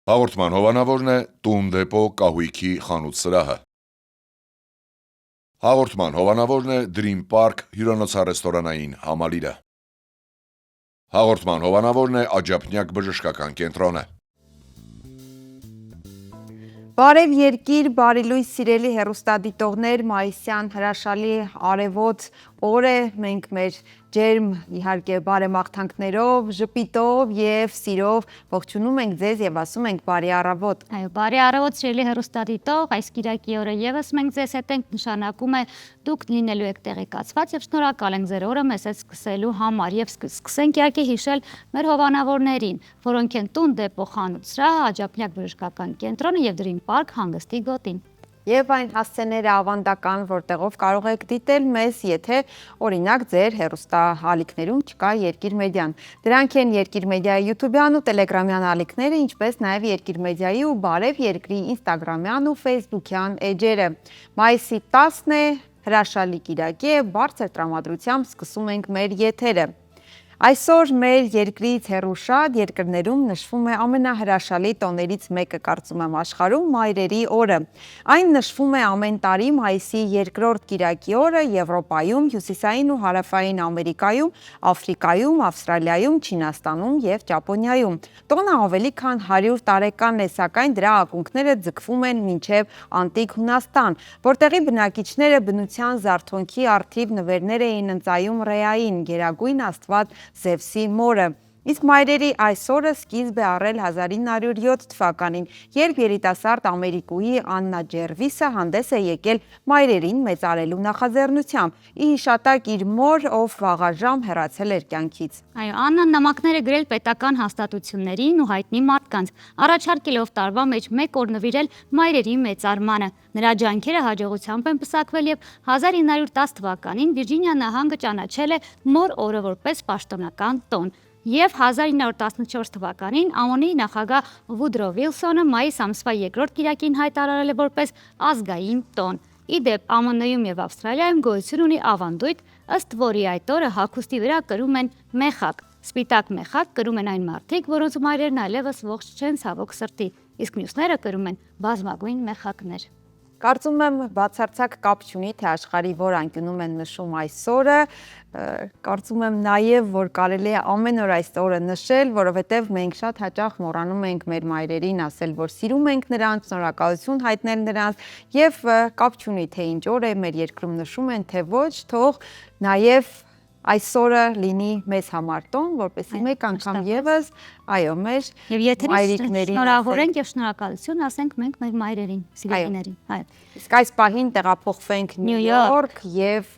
Հաղորդման հովանավորն է «Տուն դեպո կահույքի խանութ սրահը»։ Հաղորդման հովանավորն է Dream Park հյուրանոցառեստորանային համալիրը։ Հաղորդման հովանավորն է Աջափնյակ բժշկական կենտրոնը։ Բարև երկիր, բարի լույս սիրելի հեռուստադիտողներ, մայիսյան հրաշալի արևոտ օր է, մենք մեր ջերմ իհարկե բարեմաղթանքներով, ժպիտով եւ սիրով ողջունում ենք ձեզ եւ ասում ենք բարի առավոտ։ Այո, բարի առավոտ սիրելի հեռուստադիտող, այս կիրակի օրը եւս մենք ձեզ հետ ենք, նշանակում է դուք լինելու եք տեղեկացված եւ շնորհակալ ենք ձեր օրը մեզ հետ սկսելու համար եւ սկսենք իհարկե հիշել մեր հովանավորներին, որոնք են Տուն դեպո խանութ սրահը, Աջափնյակ բժշկական կենտրոնը եւ Dream Park հանգստի գոտին։ Եվ այն հասցեները ավանդական, որտեղով կարող եք դիտել մեզ, եթե օրինակ ձեր հեռուստաալիքներում չկա Երկիր մեդիան։ Դրանք են Երկիր մեդիայի YouTube-յան ու Telegram-յան ալիքները, ինչպես նաև Երկիր մեդիայի ու Բարև Երկրի Instagram-յան ու Facebook-յան էջերը։ Մայիսի 10-ն է, հրաշալի կիրակի է, բարձր տրամադրությամբ սկսում ենք մեր եթերը։ Այսօր մեր երկրից հեռու շատ երկրներում նշվում է ամենահրաշալի տոներից մեկը, կարծում եմ աշխարհում, մայրերի օրը։ Այն նշվում է ամեն տարի մայիսի 2-րդ կիրակի օրը Եվրոպայում, Հյուսիսային ու Հարավային Ամերիկայում, Աֆրիկայում, Ավստրալիայում, Չինաստանում եւ Ճապոնիայում։ Տոնը ավելի քան 100 տարեկան է, սակայն դրա ակունքները ձգվում են մինչև անտիկ Հունաստան, որտեղի բնակիչները բնության զարթոնքի առթիվ նվերներ էին ընծայում Ռեային, գերագույն աստված Զևսի մորը։ Իսկ մայրերի այս օրը սկիզբ է առել 1907 թվականին, երբ երիտասարդ ամերիկուհի Աննա Ջերվիսը հանդես է եկել մայրերին մեծարելու նախաձեռնությամբ, ի հիշատակ իր մոր, ով վաղաժամ հեռացել էր կյանքից։ Այո, Աննան նամակներ է գրել պետական հաստատություններին ու հայտնի մարդկանց, առաջարկելով տարվա մեջ 1 օր նվիրել մայրերի մեծարմանը։ Նրա ջանքերը հաջողությամբ են պսակվել եւ 1910 թվականին Վիրջինիա նահանգը ճանաչել է մոր օրը որպես պաշտոնական տոն։ Եվ 1914 թվականին ԱՄՆ-ի նախագահ Վուդրո Վիլսոնը մայիս ամսվա 2-րդ կիրակին հայտարարել է որպես ազգային տոն։ Ի դեպ, ԱՄՆ-ում եւ Ավստրալիայում գոյություն ունի ավանդույթ, ըստ որի այդ օրը հագուստի վրա կրում են մեխակ։ Սպիտակ մեխակ կրում են այն մարդիկ, որոնց մայրերն այլևս ողջ չեն ցավոք սրտի, իսկ մյուսները կրում են բազմագույն մեխակներ։ Կարծում եմ բացարձակ կապ չունի, թե աշխարհի որ անկյունում են նշում այս օրը, կարծում եմ նաև, որ կարելի է ամեն օր այս օրը նշել, որովհետև մենք շատ հաճախ մոռանում ենք մեր մայրերին ասել, որ սիրում ենք նրանց, շնորհակալություն հայտնել նրանց եւ կապ չունի, թե ինչ օր է մեր երկրում նշում են, թե ոչ, թող նաև այսօրը լինի մեզ համար տոն, որպեսզի մեկ անգամ եւս, այո, մեր մայրիկներին շնորհավորենք եւ շնորհակալություն ասենք մենք մեր մայրերին, սիրելիներին։ Այո։ Իսկ այս պահին տեղափոխվենք Նյու Յորք եւ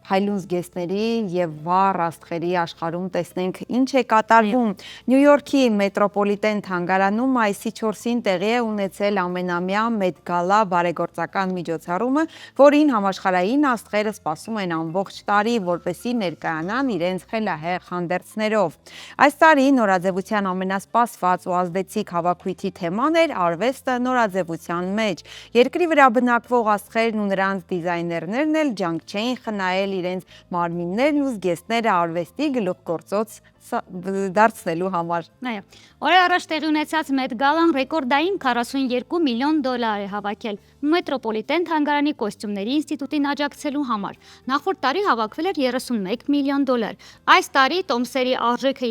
հայլուն զգեստների եւ վառ աստղերի աշխարհում տեսնենք ինչ է կատարվում։ Նյու Յորքի մետրոպոլիտեն թանգարանում մայիսի 4-ին տեղի է ունեցել ամենամյա Met Gala բարեգործական միջոցառումը, որին համաշխարհային աստղերը սպասում են ամբողջ տարի, որպեսզի ներկայանան իրենց խելահեղ հանդերձներով։ Այս տարի նորաձևության ամենասպասված ու ազդեցիկ հավաքույթի թեման էր արվեստը նորաձևության մեջ։ Երկրի վրա բնակվող աստղերն ու նրանց դիզայներներն էլ ջանք չէին խնայել իրենց մարմիններն ու զգեստները արվեստի գլուխգործոց դարձնելու համար։ Այո, օրեր առաջ տեղի ունեցած Met Gala-ն ռեկորդային 42 միլիոն դոլար է հավաքել մետրոպոլիտեն թանգարանի կոստյումների ինստիտուտին աջակցելու համար։ Նախորդ տարի հավաքվել էր 31 միլիոն դոլար։ Այս տարի տոմսերի արժեքը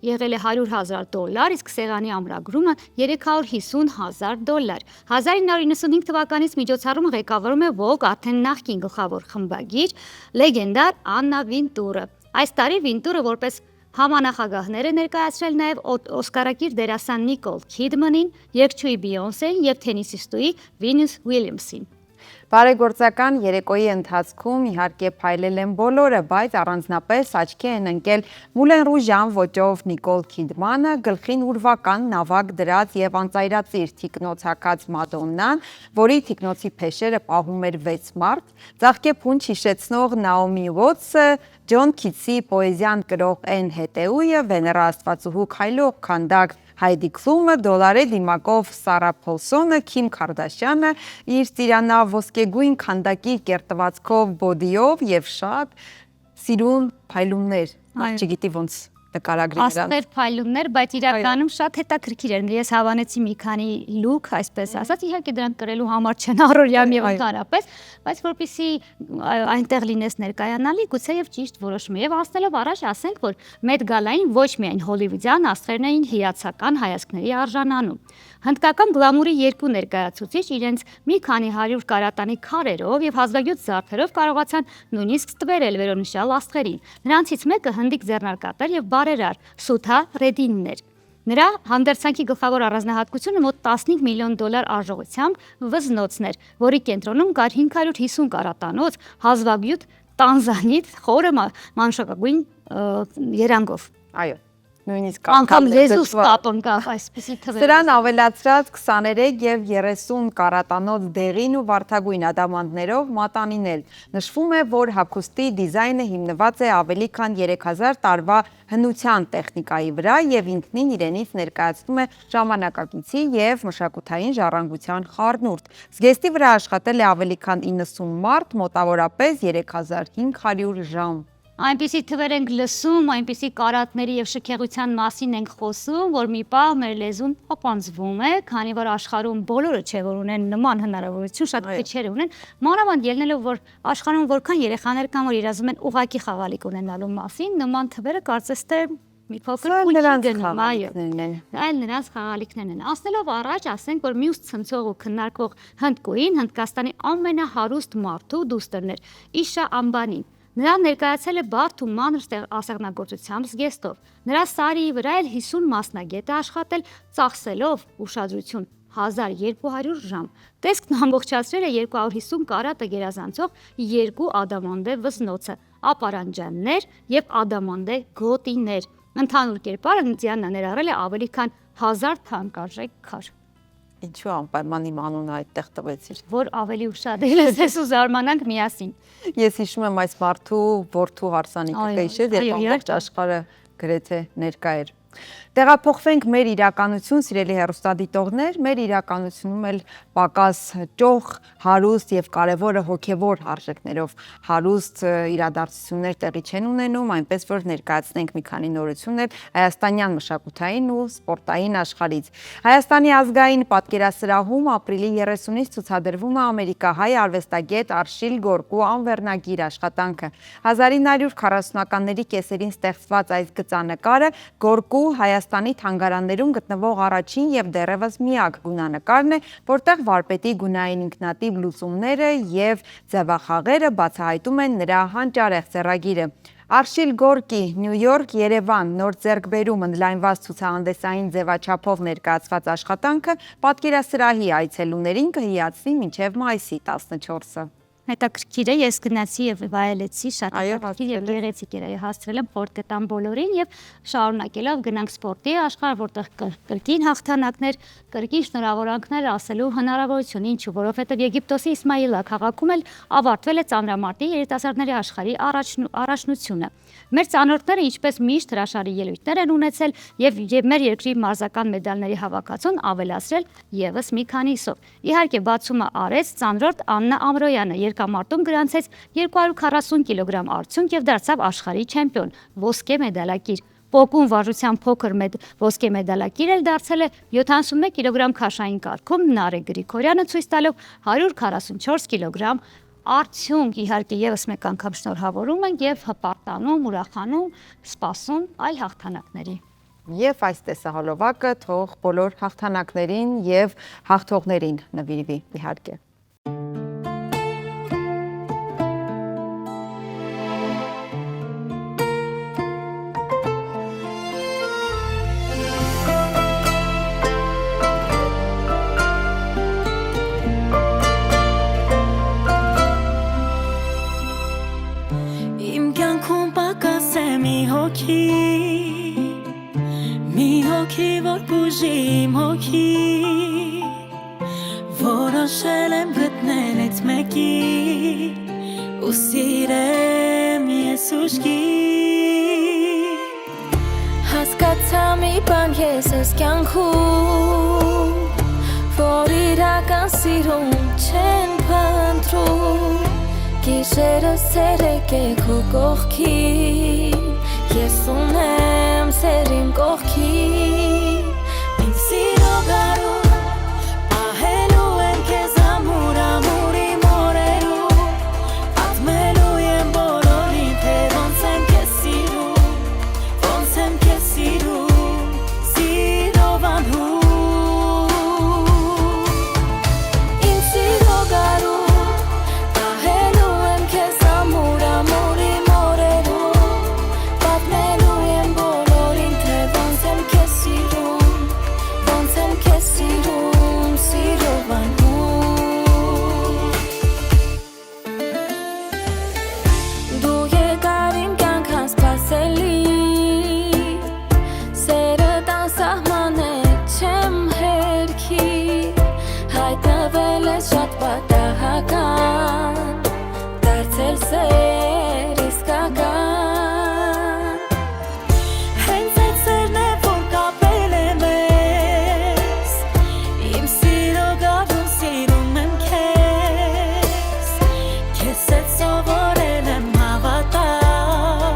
եղել է $100,000, իսկ սեղանի ամրագրումը $350,000։ 1995 թվականից միջոցառումը ղեկավարում է Vogue Athens նախկին գլխավոր խմբագիր լեգենդար Աննա Վինտուրը։ Այս տարի Վինտուրը որպես համանախագահներ է ներկայացրել նաև օսկարակիր դերասան Նիկոլ Քիդմանին, երգչուհի Բիյոնսեին եւ թենիսիստուհի Վինուս Ուիլյամսին։ Բարեգործական երեկոյի ընթացքում իհարկե փայլել են բոլորը, բայց առանձնապես աչքի են ընկել Մուլեն Ռուժյան ոճով Նիկոլ Քիդմանը, գլխին ուրվական նավակ դրած եւ անծայրածիր թիկնոց հագած Մադոննան, որի թիկնոցի փեշերը պահում էր 6 մարդ, ծաղկեփունջ հիշեցնող Նաոմի Ուոտսը, Ջոն Քիթսի պոեզիան կրող Էն Հետեուը, Վեներա աստվածուհու քայլող քանդակ Հայդի Քլումը, դոլարի դիմակով Սարա Փոլսոնը, Քիմ Քարդաշյանը, իր ծիրանավ ոսկեգույն քանդակի կերտվածքով բոդիով եւ շատ սիրուն փայլուններ, չգիտի ոնց նկարագրի նրան։ Աստղեր, փայլուններ, բայց իրականում շատ հետաքրքիր էր։ Ես հավանեցի մի քանի լուք, այսպես ասած, իհարկե դրանք կրելու համար չեն առօրյա եւ ընդհանրապես, բայց որպեսզի այնտեղ լինես ներկայանալի, գուցեև ճիշտ որոշում է։ Եվ անցնելով առաջ ասենք, որ Met Gala-ին ոչ միայն հոլիվուդյան աստղերն էին հիացական հայացքների արժանանում։ Հնդկական գլամուրի երկու ներկայացուցիչ իրենց մի քանի 100 կարատանի քարերով եւ հազվագյուտ զարդերով կարողացան նույնիսկ ստվերել վերոնշյալ աստղերին։ Նրանցից մեկը հնդիկ ձեռնարկատեր եւ բարերար Սութա Ռեդինն էր։ Նրա հանդերձանքի գլխավոր առանձնահատկությունը մոտ $15 միլիոն արժողությամբ վզնոցն էր, որի կենտրոնում կար 550 կարատանոց հազվագյուտ տանզանիտ խորը մանշակագույն երանգով։ Այո, նույնիսկ անգամ լեզուս կապնկավ այսպեսի թվեր։ Սրան ավելացրած 23 եւ 30 կարատանոց դեղին ու վարդագույն ադամանդներով մատանինել։ Նշվում է, որ հագուստի դիզայնը հիմնված է ավելի քան 3000 տարվա հնության տեխնիկայի վրա եւ ինքնին իրենից ներկայացնում է ժամանակակիցի եւ մշակութային ժառանգության խառնուրդ։ Զգեստի վրա աշխատել է ավելի քան 90 մարդ, մոտավորապես 3500 ժամ։ Այնպիսի թվեր ենք լսում, այնպիսի կարատների եւ շքեղության մասին ենք խոսում, որ մի պահ մեր լեզուն ապանձվում է, քանի որ աշխարհում բոլորը չէ որ ունեն նման հնարավորություն, շատ քիչերը ունեն, մանավանդ ելնելով որ աշխարհում որքան երեխաներ կան, որ երազում են ուղակի խաղալիք ունենալու մասին, նման թվերը կարծես թե մի փոքր այլ նրանց խաղալիքներն են։ Ասնելով առաջ ասենք, որ մյուս ցնցող ու քննարկվող հնդկուին Հնդկաստանի ամենահարուստ մարդու դուստրն էր Իշա Ամբանին։ Նրան ներկայացել է բարդ ու մանր ասեղնագործությամբ զգեստով։ Նրա սարիի վրա էլ 50 մասնագետ է աշխատել, ծախսելով ուշադրություն 1200 ժամ։ Տեսքն ամբողջացրել է 250 կարատը գերազանցող երկու ադամանդե վզնոցը, ապարանջաններ եւ ադամանդե գոտիներ։ Ընդհանուր կերպարը Ձիաննա ներառել է ավելի քան 1000 թանկարժեք քար։ Ինչու անպայման իմ անունը այդտեղ տվեցիր։ Որ ավելի ուշադրել ես ու զարմանանք միասին։ Ես հիշում եմ այս մարդու որդու հարսանիքը կհիշել, երբ ամբողջ աշխարհը գրեթե ներկա էր։ Տեղափոխվենք մեր իրականություն, սիրելի հեռուստադիտողներ, մեր իրականությունում էլ պակաս ճոխ, հարուստ եւ կարեւորը հոգեվոր արժեքներով հարուստ իրադարձություններ տեղի չեն ունենում, այնպես որ ներկայացնենք մի քանի նորություններ հայաստանյան մշակութային ու սպորտային աշխարհից։ Հայաստանի ազգային պատկերասրահում ապրիլի 30-ից ցուցադրվում է ամերիկահայ արվեստագետ Արշիլ Գորկու անվերնագիր աշխատանքը։ 1940-ականների կեսերին ստեղծված այս գծանկարը Գորկու Հայաստանի թանգարաններում գտնվող առաջին եւ դեռևս միակ գունանկարն է, որտեղ վարպետի գունային ինքնատիպ լուծումները եւ ձևախաղերը բացահայտում են նրա հանճարեղ ձեռագիրը։ Արշիլ Գորկի Նյու Յորք, Երևան նոր ձեռքբերում ընդլայնված ցուցահանդեսային ձևաչափով ներկայացված աշխատանքը պատկերասրահի այցելուներին կհիացնի մինչև մայիսի 14-ը։ Հետաքրքիր է, ես գնացի եւ վայելեցի, շատ հետաքրքիր եւ գեղեցիկ էր, հասցրել եմ փորձ տամ բոլորին եւ շարունակելով գնանք սպորտի աշխարհ, որտեղ կրկին հաղթանակներ, կրկին շնորհավորանքներ ասելու հնարավորություն, ինչու, որովհետեւ Եգիպտոսի Իսմայիլա քաղաքում էլ ավարտվել է ծանրամարտի երիտասարդների աշխարհի առաջնությունը։ Մեր ծանոթները ինչպես միշտ հրաշալի ելույթներ են ունեցել եւ մեր երկրի մարզական մեդալների հավաքածուն ավելացրել եւս մի քանիսով։ Իհարկե բացումը արեց ծանրորդ Աննա Ամրոյանը, երկամարտում գրանցեց 240 կիլոգրամ արդյունք եւ դարձավ աշխարհի չեմպիոն, ոսկե մեդալակիր։ Պոկուն վարժության փոքր ոսկե մեդալակիր էլ դարձել է 71 կիլոգրամ քաշային կարգում Նարե Գրիգորյանը ցույց տալով 144 կիլոգրամ արդյունք։ Իհարկե եւս մեկ անգամ շնորհավորում ենք եւ հպարտանում, ուրախանում, սպասում այլ հաղթանակների։ Եվ այս տեսահոլովակը թող բոլոր հաղթանակներին եւ հաղթողներին նվիրվի, իհարկե։ Mi hոգի որ բուժի իմ հոգի որոշել եմ գտնել այդ մեկի ու սիրեմ ես ուշքի հասկացա մի բան ես այս կյանքում որ իրական սիրում չեն փնտրում գիշերս ցերեկ է քո կողքի ես ունեմ am serim կողքի Իմ սիրո գարու Ահելու եմ քեզ ամուր ամուրի մորերու Պատմելու եմ բոլորին թե ոնց եմ քեզ սիրում Ոնց եմ քեզ սիրում Սիրով անհուն Իմ սիրո գարու Ահելու եմ քեզ ամուր ամուրի մորերու Պատմելու եմ բոլորին թե ոնց եմ քեզ սիրում Ոնց եմ քեզ սիրում Սիրով անհուն Դու եկար իմ կյանք անսպասելի Սերդ անսահման է չեմ հերքի Հայտնվել ես շատ պատահական Դարձել սեր իսկական Հենց այդ սերն է որ կապել է մեզ Իմ սիրո գարուն սիրում եմ քեզ Քեզ հետ սովորել եմ հավատալ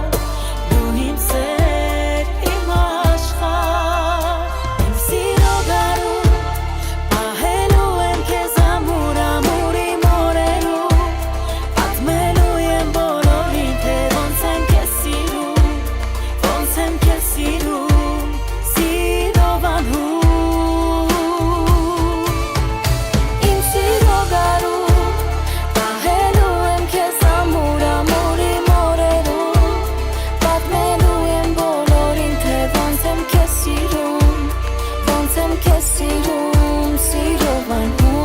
Դու իմ սեր, իմ աշխարհ Իմ սիրո գարուն Ահելու եմ քեզ ամուր ամուրի մորերու Պատմելու եմ բոլորին թե ոնց եմ քեզ սիրում Ոնց եմ քեզ սիրում Սիրով անհուն Իմ սիրո գարուն Ահելու եմ քեզ ամուր ամուրի մորերու Պատմելու եմ բոլորին թե ոնց եմ քեզ սիրում Ոնց եմ քեզ սիրում Սիրով անհուն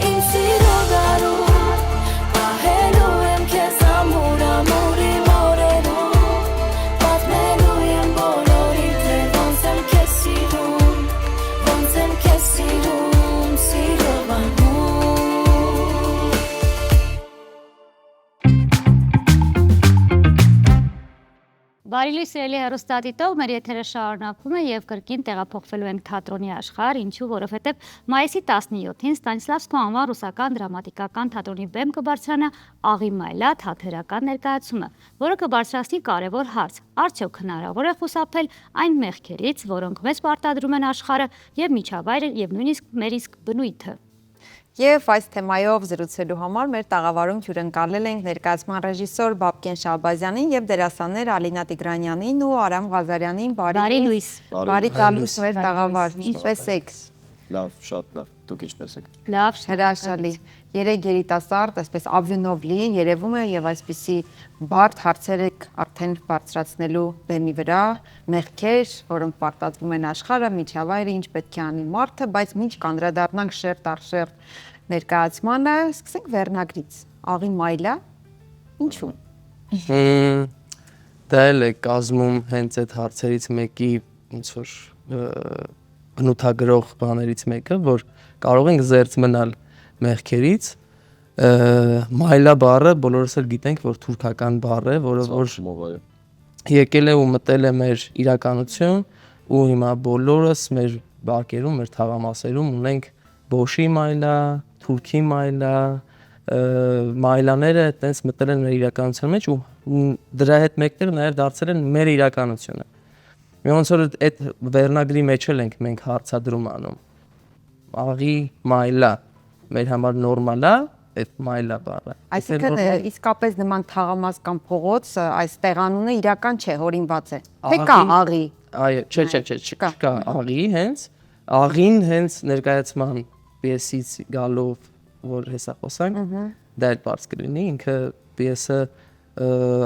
Իմ սիրո գարուն Ահելու եմ քեզ ամուր ամուրի մորերու Պատմելու եմ բոլորին թե ոնց եմ քեզ սիրում Ոնց եմ քեզ սիրում Սիրով անհուն Բարի լույս սիրելի հեռուստադիտող, մեր եթերը շարունակվում է եւ կրկին տեղափոխվելու ենք թատրոնի աշխարհ, ինչու, որովհետեւ մայիսի 17-ին Ստանիսլավսկու անվան ռուսական դրամատիկական թատրոնի բեմ կբարձրանա Աղի Մայլա թատերական ներկայացումը, որը կբարձրացնի կարևոր հարց. արդյոք հնարավոր է խուսափել այն մեղքերից, որոնք մեզ պարտադրում են աշխարհը եւ միջավայրը եւ նույնիսկ մեր իսկ բնույթը։ Եվ այս թեմայով զրուցելու համար մեր տաղավարում հյուրընկալել ենք ներկայացման ռեժիսոր Բաբկեն Շահբազյանին եւ դերասաններ Ալինա Տիգրանյանին ու Արամ Ղազարյանին։ Բարի լույս։ Բարի տալուս մեր տաղավար։ Ինչպես եք։ Լավ, շատ լավ։ Դուք ինչպես եք։ Լավ, Հրաշալի։ Երեք երիտասարդ, այսպես Աբյունով լի երևում է եւ այսպիսի բարդ հարցեր եք արդեն բարձրացնելու բեմի վրա, մեղքեր, որոնք պարտադրում են աշխարհը, միջավայրը, ինչ պետք է անի մարդը, բայց ինչ կանդրադառնանք շերտ առ շերտ ներկայացմանը, սկսենք վերնագրից։ Աղի Մայլա, ինչու՞։ Դա էլ է կազմում հենց այդ հարցերից մեկի ոնց որ բնութագրող բաներից մեկը, որ կարող ենք զերծ մնալ մեղքերից, մայլա բառը բոլորս էլ գիտենք, որ թուրքական բառ է, որը որ եկել է ու մտել է մեր իրականություն ու հիմա բոլորս մեր բակերում, մեր թաղամասերում ունենք բոշի մայլա, թուրքի մայլա, մայլաները այտենց մտել են մեր իրականության մեջ ու դրա հետ մեկտեղ նաև դարձել են մեր իրականությունը։ Մի ոնց որ այդ վերնագրի մեջ էլ ենք մենք հարցադրում անում։ Աղի մայլա մեր համար նորմալ է այդ մայլա բառը։ Այսինքն իսկապես նման թաղամաս կամ փողոց այս տեղանունը իրական չէ, հորինված է։ Թե կա աղի։ Այո, չէ, չկա աղի հենց, աղին հենց ներկայացման պիեսից գալով որ հեսա խոսանք, դա էլ բարձ կլինի, ինքը պիեսը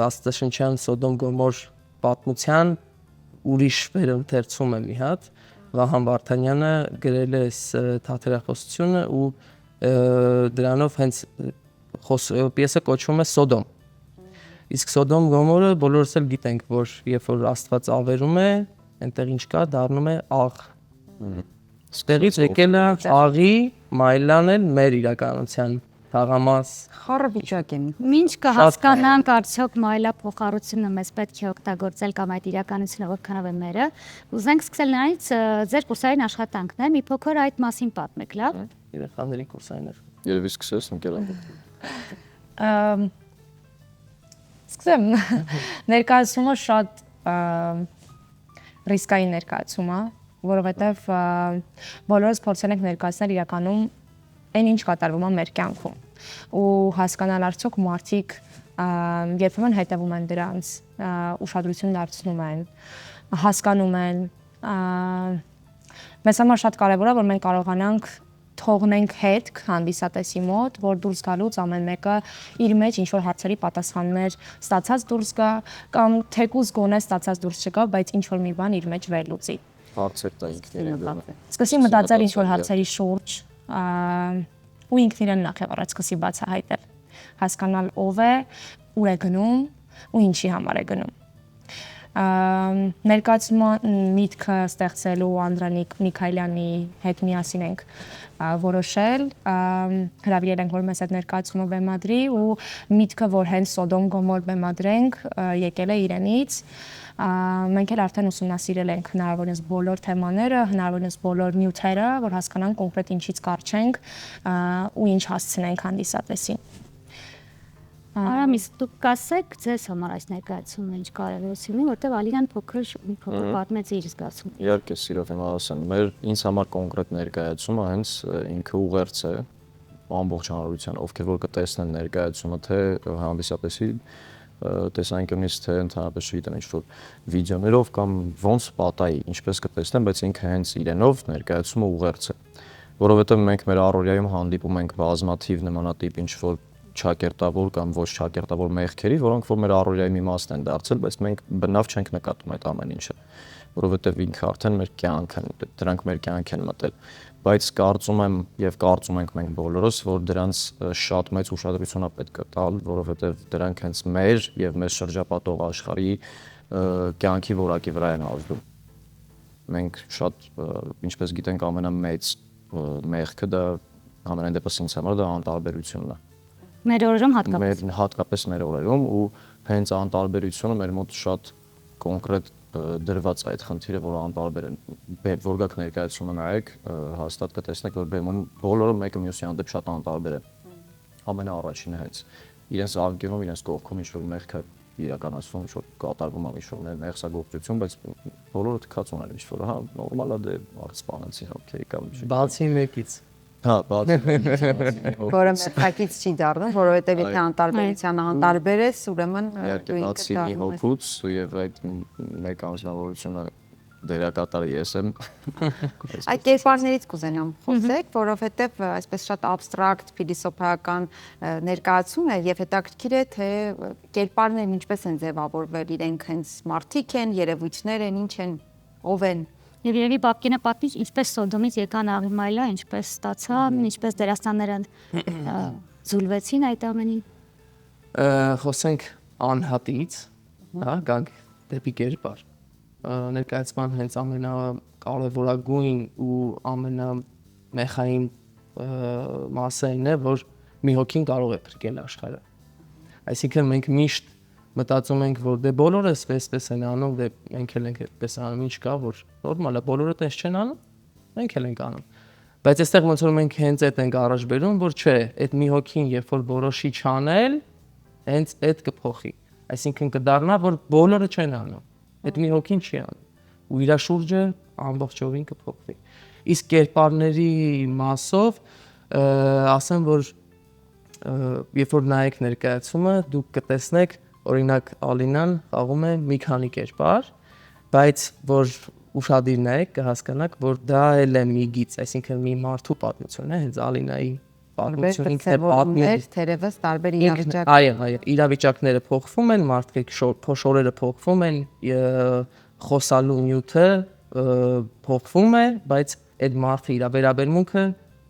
աստվածաշնչյան Սոդոմ Գոմոր պատմության ուրիշ վերընթերցում է մի հատ, Վահան Վարդանյանը գրել է այս թատերախոսությունը ու դրանով հենց պիեսը կոչվում է Սոդոմ։ Իսկ Սոդոմ Գոմորը բոլորս էլ գիտենք, որ երբ որ Աստված ավերում է, այնտեղ ինչ կա, դառնում է աղ։ Ստեղից եկել է աղի մայլան էլ մեր իրականության թաղամաս։ Խառը վիճակ եմ։ Ինչ կհասկանանք արդյոք մայլափոխառությունը մեզ պետք է օգտագործել կամ այդ իրականությունը որքանով է մերը, ուզենք սկսել նրանից ձեր կուրսային աշխատանքն է, մի փոքր այդ մասին պատմեք, լավ։ Երեխաների կուրսայիններ։ Երևի սկսես ընկերան։ Սկսեմ։ Ներկայացումը շատ ռիսկային ներկայացում է, որովհետև բոլորս փորձել ենք ներկայացնել իրականում այն ինչ կատարվում է մեր կյանքում ու հասկանալ արդյոք մարդիկ երբեմն հետևում են դրանց, ուշադրություն դարձնում են, հասկանում են։ Մեզ համար շատ կարևոր է, որ մենք կարողանանք թողնենք հետք հանդիսատեսի մոտ, որ դուրս գալուց ամեն մեկը իր մեջ ինչ որ հարցերի պատասխաններ ստացած դուրս գա կամ թեկուզ գոնե ստացած դուրս չգա, բայց ինչ որ մի բան իր մեջ վերլուծի։ Հարցեր տա ինքնին։ Սկսի մտածել ինչ որ հարցերի շուրջ, ու ինքն իրեն նախ եւ առաջ սկսի բացահայտել, հասկանալ ով է, ուր է գնում ու ինչի համար է գնում։ Ներկայացման միտքը ստեղծելու Անդրանիկ Միքայելյանի հետ միասին ենք որոշել, հրավիրել ենք, որ մեզ այդ ներկայացումը բեմադրի ու միտքը, որ հենց Սոդոմ Գոմոր բեմադրենք, եկել է իրենից։ Մենք էլ արդեն ուսումնասիրել ենք հնարավորինս բոլոր թեմաները, հնարավորինս բոլոր նյութերը, որ հասկանանք կոնկրետ ինչից կարճենք ու ինչ հասցնենք հանդիսատեսին։ Արամիս, դուք կասեք ձեզ համար այս ներկայացումը ինչ կարևորություն ունի, որտեղ Ալինան փոքր պատմեց իր զգացումը։ Իհարկե, սիրով եմ ասեմ, մեր ինձ համար կոնկրետ ներկայացումը հենց ինքը ուղերձ է ամբողջ հանրության, ովքեր որ կտեսնեն ներկայացումը, թե հանդիսատեսի տեսանկյունից, թե ընդհանրապես չգիտեմ ինչ որ վիդեոներով կամ ոնց պատայի, ինչպես կտեսնեն, բայց ինքը հենց իրենով ներկայացումը ուղերձ է, որովհետև մենք մեր առօրյայում հանդիպում ենք բազմաթիվ նմանատիպ ինչ որ չակերտավոր կամ ոչ չակերտավոր մեղքերի, որոնք որ մեր առօրյայի մի մասն են դարձել, բայց մենք բնավ չենք նկատում այդ ամեն ինչը, որովհետև ինքը արդեն մեր կյանք են, դրանք մեր կյանք են մտել, բայց կարծում եմ եւ կարծում ենք մենք բոլորս, որ դրանց շատ մեծ ուշադրություն է պետք է տալ, որովհետև դրանք հենց մեր եւ մեր շրջապատող աշխարհի կյանքի որակի վրա են ազդում։ Մենք շատ, ինչպես գիտենք, ամենամեծ մեղքը դա ամենայն դեպս ինձ համար դա անտարբերությունն է։ Մեր օրերում հատկապես։ Հատկապես մեր օրերում ու հենց անտարբերությունը մեր մոտ շատ կոնկրետ դրված այդ խնդիրը, որ անտարբեր են, որ գաք ներկայացումը նայեք, հաստատ կտեսնեք, որ բեմում բոլորը մեկը մյուսի հանդեպ շատ անտարբեր են։ Ամենաառաջինը հենց իրենց անկյունում, իրենց կողքում ինչ որ մեղք է իրականացվում, ինչ որ կատարվում է ինչ որ մեղսագործություն, բայց բոլորը թքած ունեն ինչ որ, հա, նորմալ է դե արծպանացի, օքեյ կամ ինչ։ Բացի մեկից։ Հա, բացի Որը մեղքից չի դառնում, որովհետև եթե անտարբերությանը անտարբեր ես, ուրեմն իհարկե բացի մի հոգուց եւ այդ մեկ անձնավորությունը դերակատարը ես եմ։ Այդ կերպարներից կուզենամ խոսեք, որովհետև այսպես շատ абստրակտ փիլիսոփայական ներկայացում է եւ հետաքրքիր է թե կերպարներն ինչպես են ձևավորվել, իրենք հենց մարդիկ են, երևույթներ են, ինչ են, ով են։ Եվ երևի Բաբկինը պատմի, ինչպես Սոդոմից եկան Աղիմայլը, ինչպես ստացան, ինչպես դերասանները զուլվեցին այդ ամենին։ Խոսենք անհատից, հա, գանք դեպի կերպար։ Ներկայացման հենց ամենակարևորագույն ու ամենամեխային մասն է, որ մի հոգին կարող է փրկել աշխարհը։ Այսինքն մենք միշտ մտածում ենք, որ դե բոլորը էսպես են անում, դե մենք էլ ենք այդպես անում, ինչ կա, որ նորմալ է, բոլորը տես չեն անում, մենք էլ ենք անում։ Բայց այստեղ ոնց որ մենք հենց այդ ենք առաջ բերում, որ չէ, այդ մի հոգին երբ որ որոշի չանել, հենց այդ կփոխի։ Այսինքն կդառնա, որ բոլորը չեն անում, այդ մի հոգին չի անում, ու իր շուրջը ամբողջովին կփոխվի։ Իսկ կերպարների մասով ասեմ, որ երբ որ նայեք ներկայացումը, դուք կտեսնեք օրինակ Ալինան խաղում է մի քանի կերպար, բայց որ ուշադիր նայեք կհասկանաք, որ դա էլ է մի գիծ, այսինքն մի մարդու պատմություն է, հենց Ալինայի պատմությունը ինքն է պատմել, թերևս տարբեր իրավիճակներ։ Այո, իրավիճակները փոխվում են, մարդիկ փոշորերը փոխվում են, խոսալու նյութը փոխվում է, բայց այդ մարդը իր վերաբերմունքը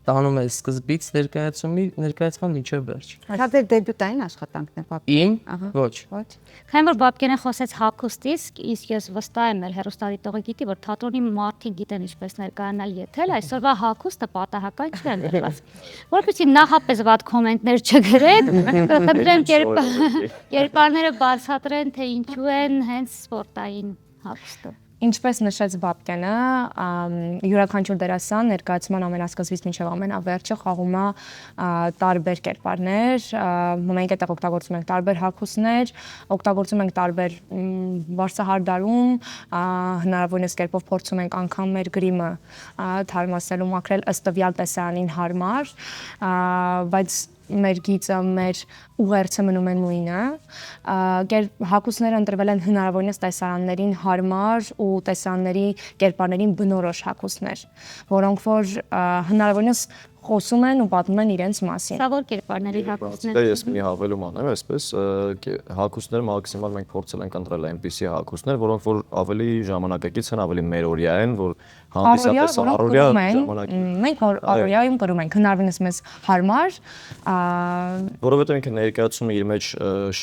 տանում ես սկզբից ներկայացման մինչև վերջ։ Դա դեր դեբյուտային աշխատանքն է, պապի։ Իմ Ահա։ ոչ։ Ոչ։ Քանի որ Բաբկենը խոսեց հագուստից, իսկ ես վստահ եմ, մեր հեռուստադիտողը գիտի, որ թատրոնի մարդիկ գիտեն ինչպես ներկայանալ եթել, այսօրվա հագուստը պատահական չի ընդրված։ Որպեսզի նախապես վատ կոմենտներ չգրեք, խնդրեմ կերպարները բացատրեն, թե ինչու են հենց սպորտային հագուստը։ Ինչպես նշեց Բաբկենը, յուրաքանչյուր դերասան ներկայացման ամենասկզբից մինչև ամենավերջը խաղում է տարբեր կերպարներ, մենք այդտեղ օգտագործում ենք տարբեր հագուստներ, օգտագործում ենք տարբեր վարսահարդարում, հնարավորինս կերպով փորձում ենք անգամ մեր գրիմը թարմացնելու մաքրել ըստ տվյալ տեսարանին հարմար, բայց մեր գիծը, մեր ուղերձը մնում է նույնը։ Հագուստները ընտրվել են հնարավորինս տեսարաններին հարմար ու տեսարանների կերպարներին բնորոշ հագուստներ, որոնք որ հնարավորինս խոսում են ու պատմում են իրենց մասին։ Սա որ կերպարների հագուստներ։ Դե ես մի հավելում անեմ, այսպես հագուստները մաքսիմալ մենք փորձել ենք ընտրել այնպիսի հագուստներ, որոնք որ ավելի ժամանակակից են, ավելի մերօրյա են, որ հանդիսատես առօրյա ժամանակի։ Մենք առօրյայում կրում ենք հնարավորինս մեզ հարմար, որովհետև ինքը ներկայացումը իր մեջ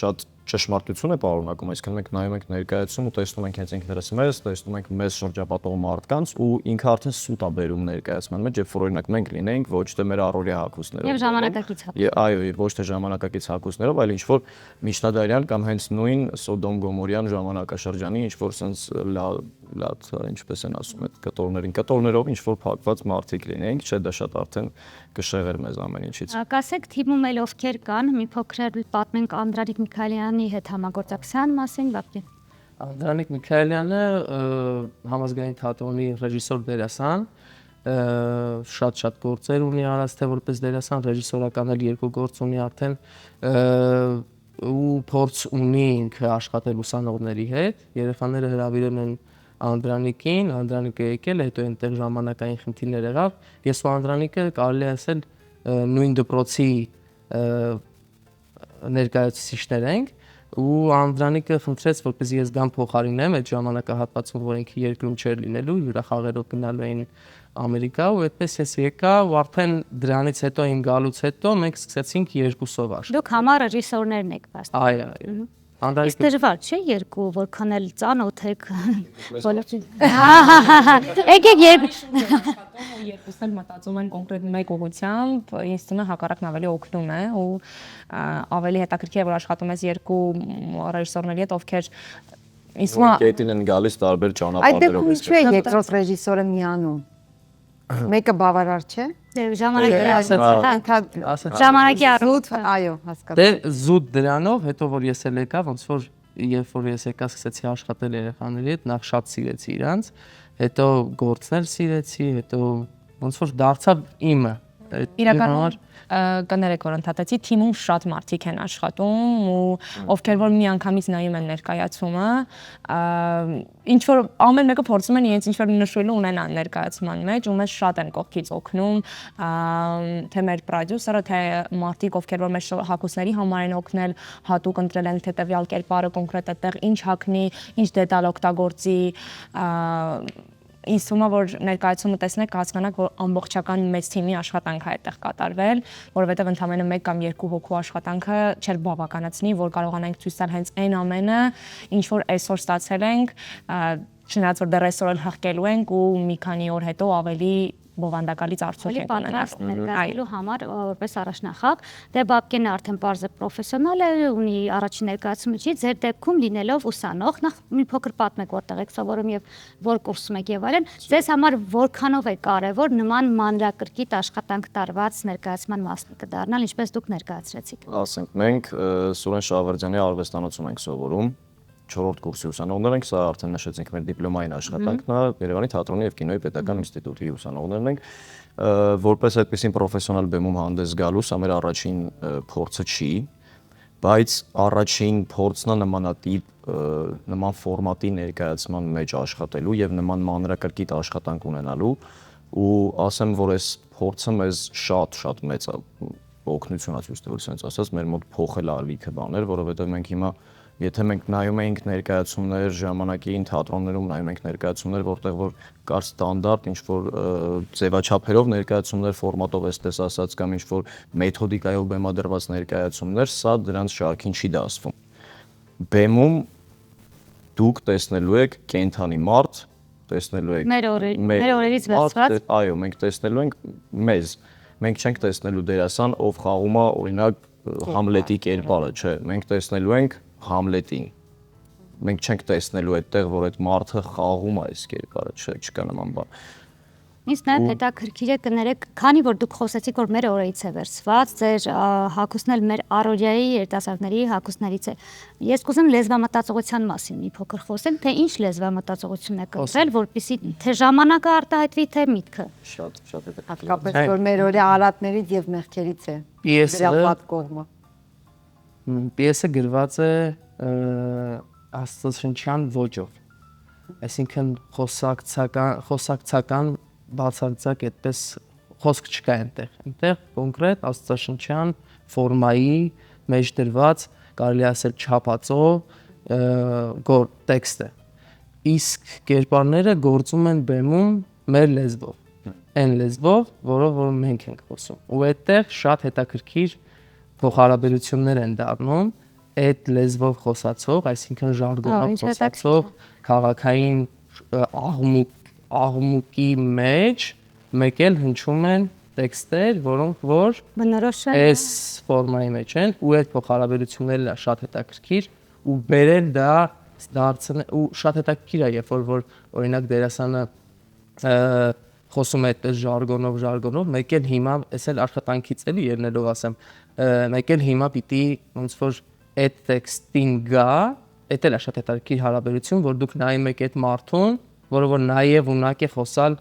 շատ ճշմարտություն է պարունակում, այսինքն մենք նայում ենք ներկայացում ու տեսնում ենք հենց ինքներս մեզ, տեսնում ենք մեզ շրջապատող մարդկանց ու ինքը արդեն սուտ է բերում ներկայացման մեջ, երբ որ օրինակ մենք լինենք ոչ թե մեր առօրյա հագուստներով։ Եվ ժամանակակից հագուստ։ Այո, ոչ թե ժամանակակից հագուստներով, այլ ինչ որ միջնադարյան կամ հենց նույն Սոդոմ Գոմորյան ժամանակաշրջանի ինչ որ sense լատ, ինչպես են ասում այդ կտորներով ինչ որ փակված մարդիկ լինենք, չէ՞ դա շատ արդեն կշեղեր մեզ ամեն ինչից։ Կասեք թիմում էլ ովքեր կան, մի փոքր պատմենք Անդրանիկ Միքայելյանի հետ համագործակցության մասին, Բաբկեն։ Անդրանիկ Միքայելյանը համազգային թատրոնի ռեժիսոր դերասան, շատ գործեր ունի արած թե որպես դերասան, ռեժիսորական էլ 2 գործ ունի արդեն ու փորձ ունի ինքը աշխատել ուսանողների հետ, երեխաները հրավիրել են Անդրանիկին, Անդրանիկը եկել, հետո այնտեղ ժամանակային խնդիրներ եղավ, ես ու Անդրանիկը կարելի է ասել նույն դպրոցի ներկայացուցիչներ ենք ու Անդրանիկը խնդրեց, որպեսզի ես գամ փոխարինեմ այդ ժամանակահատվածում, որ ինքը երկրում չէր լինելու, հյուրախաղերով գնալու էին Ամերիկա ու այդպես ես եկա ու արդեն դրանից հետո իմ գալուց հետո մենք սկսեցինք 2-ով աշխատել։ Դուք համառ ռեժիսորներն եք բաց։ Այո։ Իսկ դժվար չէ երկու, որքան էլ ծանոթ եք բոլորին։ Եկեք երկուսն էլ մտածում են կոնկրետ մեկ ուղղությամբ, ինձ թվում է հակառակն ավելի օգնում է ու ավելի հետաքրքիր է որ աշխատում ես 2 ռեժիսորների հետ, ովքեր ինձ թվում է Կետին են գալիս տարբեր Այդ ճանապարհներով։ դեպքում ինչու է երկրորդ ռեժիսորը միանում։ Մեկը բավարար չէ։ Ժամանակի առուտ, այո, հասկացա։ Դե զուտ դրանով, հետո որ ես էլ եկա, ոնց որ երբ որ ես եկա սկսեցի աշխատել երեխաների հետ, նախ շատ սիրեցի իրանց, հետո գործներ սիրեցի, հետո ոնց որ դարձավ իմը։ Իրականում կներեք որ ընդհատեցի թիմում շատ մարդիկ են աշխատում ու ովքեր որ միանգամից նայում են ներկայացումը ինչ որ ամեն մեկը փորձում են իրենց ինչ որ նշելու ունենան ներկայացման մեջ ու մեզ շատ են կողքից օգնում թե մեր պրոդյուսերը թե մարդիկ ովքեր որ մեր հագուստների համար են օգնել հատուկ ընտրել են թե տվյալ կերպարը կոնկրետ այդտեղ ինչ հագնի ինչ դետալ օգտագործի ինձ թվում է որ ներկայացումը տեսնեք կհասկանաք որ ամբողջական մեծ թիմի աշխատանք է այդտեղ կատարվել, որովհետև ընդամենը 1 կամ 2 հոգու աշխատանքը չէր բավականացնի, որ կարողանանք ցույց տալ հենց այն ամենը, ինչ որ այսօր ստացել ենք, չնայած որ դեռ այսօր էլ հղկելու ենք ու մի քանի օր հետո ավելի բովանդակալից արդյունք ենք պատրաստ ներկայացնելու համար որպես առաջնախաղ դե Բաբկենը արդեն բարձր պրոֆեսիոնալ է ունի առաջին ներկայացումը չի ձեր դեպքում լինելով ուսանող նախ մի փոքր պատմեք որտեղ եք սովորում եւ որ կուրսում եք եւ այլն ձեզ համար որքանով է կարեւոր նման մանրակրկիտ աշխատանք տարված ներկայացման մասնիկը դառնալ ինչպես դուք ներկայացրեցիք Ասենք մենք Սուրեն Շահվարդյանի արվեստանոցում ենք սովորում 4-րդ կուրսի ուսանողներ ենք, սա արդեն նշեցինք մեր դիպլոմային աշխատանքն է, Երևանի թատրոնի եւ կինոյի պետական ինստիտուտի ուսանողներն ենք, որպես այդպեսին պրոֆեսիոնալ բեմում հանդես գալու, սա մեր առաջին փորձը չի, բայց առաջին փորձն է նմանատիպ նման ֆորմատի ներկայացման մեջ աշխատելու եւ նման մանրակրկիտ աշխատանք ունենալու ու ասեմ, որ այս փորձը մեզ շատ մեծ օգնություն է ցույց տվել, ասած մեր մոտ փոխել է լիքը բաներ, որովհետեւ մենք հիմա Եթե մենք նայում ենք ներկայացումներ ժամանակին թատրոններում նայում ենք ներկայացումներ, որտեղ որ կար ստանդարտ ինչ որ ձևաչափերով ներկայացումներ, ֆորմատով էսպես ասած կամ ինչ որ մեթոդիկայով բեմադրված ներկայացումներ, սա դրանց շարքին չի դասվում։ Բեմում դուք տեսնելու եք կենթանի մարդ, տեսնելու եք Մեր օրերից վերցված։ Այո, մենք տեսնելու ենք մեզ։ Մենք չենք տեսնելու դերասան, ով խաղում է օրինակ Համլետի կերպարը, չէ, մենք տեսնելու ենք Համլետին։ Մենք չենք տեսնելու այդտեղ, որ այդ մարդը խաղում է այս կերպարը, չէ, չկա նման բան։ Ինձ նաև հետաքրքիր է կներեք, քանի որ դուք խոսեցիք, որ մեր օրերից է վերցված, ձեր հագուստն էլ մեր առօրյայի երիտասարդների հագուստներից է։ Ես կուզեմ լեզվամտածողության մասին մի փոքր խոսել, թե ինչ լեզվամտածողություն է կրել, որպեսզի թե ժամանակը արտահայտվի, թե միտքը։ Շատ հետաքրքիր։ Հատկապես որ մեր օրյա արատներից եւ մեղքերից է։ Դրա կողմը։ Պիեսը գրված է աստվածաշնչյան ոճով։ Այսինքն խոսակցական բացարձակ այդպես խոսք չկա այնտեղ։ Այնտեղ կոնկրետ աստվածաշնչյան ֆորմայի մեջ դրված, կարելի ասել չափածո տեքստ է։ Իսկ կերպարները գործում են բեմում մեր լեզվով, այն լեզվով, որով որ մենք ենք խոսում։ Ու այդտեղ շատ հետաքրքիր փոխհարաբերություններ են դառնում այդ լեզվով խոսացող, այսինքն ժարգոնով խոսացող քաղաքային աղմուկի մեջ մեկ էլ հնչում են տեքստեր, որոնք որ բնորոշ են այս ֆորմայի մեջ են ու այդ փոխհարաբերությունները շատ հետաքրքիր ու բերել դա դարձնել ու շատ հետաքրքիր է, երբ որ օրինակ դերասանը խոսում է այդպես ժարգոնով, մեկ էլ հիմա էս էլ աշխատանքից էլի ելնելով ասեմ, մեկ էլ հիմա պիտի ոնց որ այդ տեքստին գա, այդ էլ է շատ հետաքրքիր հարաբերություն, որ դուք նայում եք այդ մարդուն, որը որ նաև ունակ է խոսալ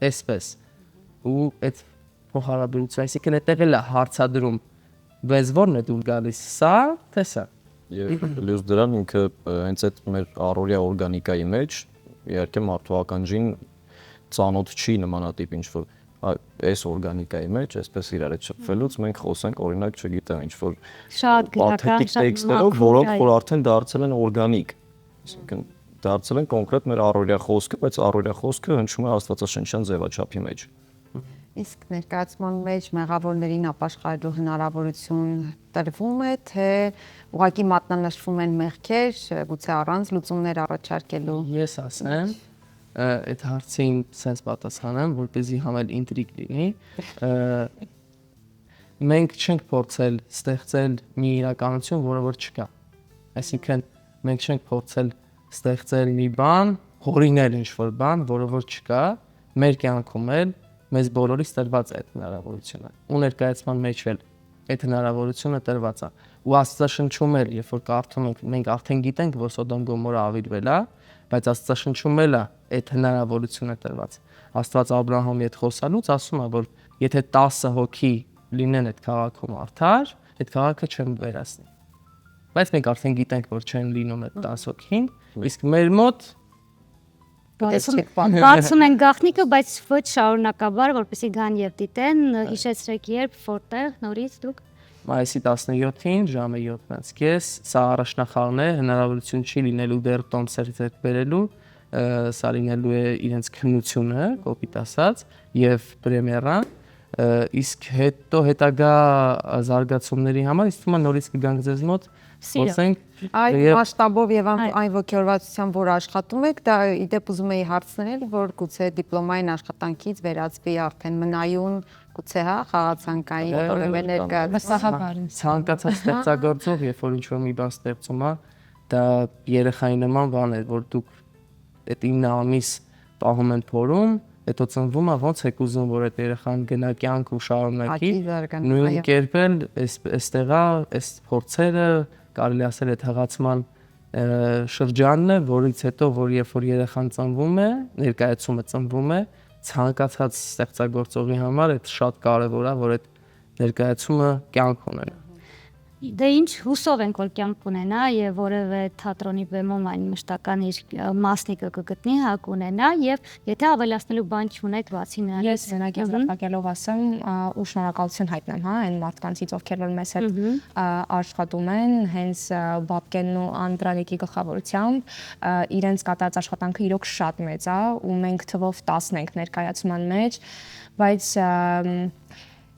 այսպես ու այդ փոխհարաբերություն, այսինքն այդտեղ էլ է հարցադրում, բայց ո՞րն է դուր գալիս, սա թե սա։ Եվ լույս դրան ինքը հենց այդ մեր առօրյա օրգանիկայի մեջ իհարկե մարդու ականջին ծանոթ չի նմանատիպ ինչ որ այս օրգանիկայի մեջ, այսպես իրար հետ շփվելուց մենք խոսենք օրինակ, չգիտեմ, ինչ որ շատ գրական, շատ տեքստերով, որոնք որ արդեն դարձել են օրգանիկ։ Այսինքն դարձել են կոնկրետ մեր առօրյա խոսքը, բայց առօրյա խոսքը հնչում է աստվածաշնչյան ձևաչափի մեջ։ Իսկ ներկայացման մեջ մեղավորներին ապաշխարելու հնարավորություն տրվում է, թե ուղղակի մատնանշվում են մեղքեր, գուցե առանց լուծումներ առաջարկելու։ Ես ասեմ, այդ հարցին sense պատասխանեմ, որպեսզի համել ինտրիգ լինի։ Մենք չենք փորձել ստեղծել մի իրականություն, որը որ չկա։ Այսինքն մենք չենք փորձել ստեղծել մի բան, հորինել ինչ-որ բան, որը որ չկա, մեր կյանքում էլ մեզ բոլորիս տրված է այդ հնարավորությունը։ Ու ներկայացման մեջ էլ այդ հնարավորությունը տրված է։ Ու Աստվածաշնչում էլ, երբ որ կարդում ենք, մենք արդեն գիտենք, որ Սոդոմ Գոմորը ավիրվել է, բայց Աստվածաշնչում էլ է այդ հնարավորությունը տրված։ Աստված Աբրահամի հետ խոսալուց ասում է, որ եթե 10 հոգի լինեն այդ քաղաքում արդար, այդ քաղաքը չեն վերացնի։ Բայց մենք արդեն գիտենք, որ չեն լինում այդ 10 հոգին, իսկ մեր մոտ բացում են գաղտնիքը, բայց ոչ շարունակաբար, որպեսզի գան եւ դիտեն, հիշեցրեք երբ, որտեղ, նորից դուք։ Մայիսի 17-ին ժամը 7:30, սա առաջնախաղն է, հնարավորություն չի լինելու դեռ տոմսեր ձեռք բերելու, սա լինելու է իրենց քննությունը, կոպիտ ասած, եւ պրեմիերան, իսկ հետագա զարգացումների համար ինձ թվում է նորից կգանք ձեզ մոտ, խոսենք Այդ մասշտաբով եւ այն ոգեորվածությամբ, որ աշխատում եք, դա իդեպ ուզում էի հարցնել, որ գուցե դիպլոմային աշխատանքից վերածվի արդեն մնայուն, գուցե հա, խաղացանկային որևէ Վստահաբար։ ցանկացած ստեղծագործող, երբ որ ինչ-որ մի բան ստեղծում է, դա երեխայի նման բան է, որ դուք այդ 9 ամիս պահում են փորում, հետո ծնվում է, ոնց եք ուզում, որ այդ երեխան գնա կյանք ու շարունակի, նույն կերպ էլ այստեղա, այս փորձերը կարելի ասել այդ հղացման շրջանն է, որից հետո, որ երբ որ երեխան ծնվում է, ներկայացումը ծնվում է, ցանկացած ստեղծագործողի համար այդ շատ կարևոր է, որ այդ ներկայացումը կյանք ունենա։ Դե ինչ հուսով ենք որ կյանք կունենա եւ որևէ թատրոնի բեմում այն մշտական իր մասնիկը կգտնի, հա կունենա եւ եթե ավելացնելու բան չունեք բացի նրանից Ես մենակ վստահելով ասեմ ու շնորհակալություն հայտնեմ, հա, այն մարդկանցից, ովքեր որ մեզ հետ աշխատում են, հենց Բաբկենն ու Անդրանիկի գլխավորությամբ, իրենց կատարած աշխատանքը իրոք շատ մեծ է ու մենք թվով 10 ենք ներկայացման մեջ, բայց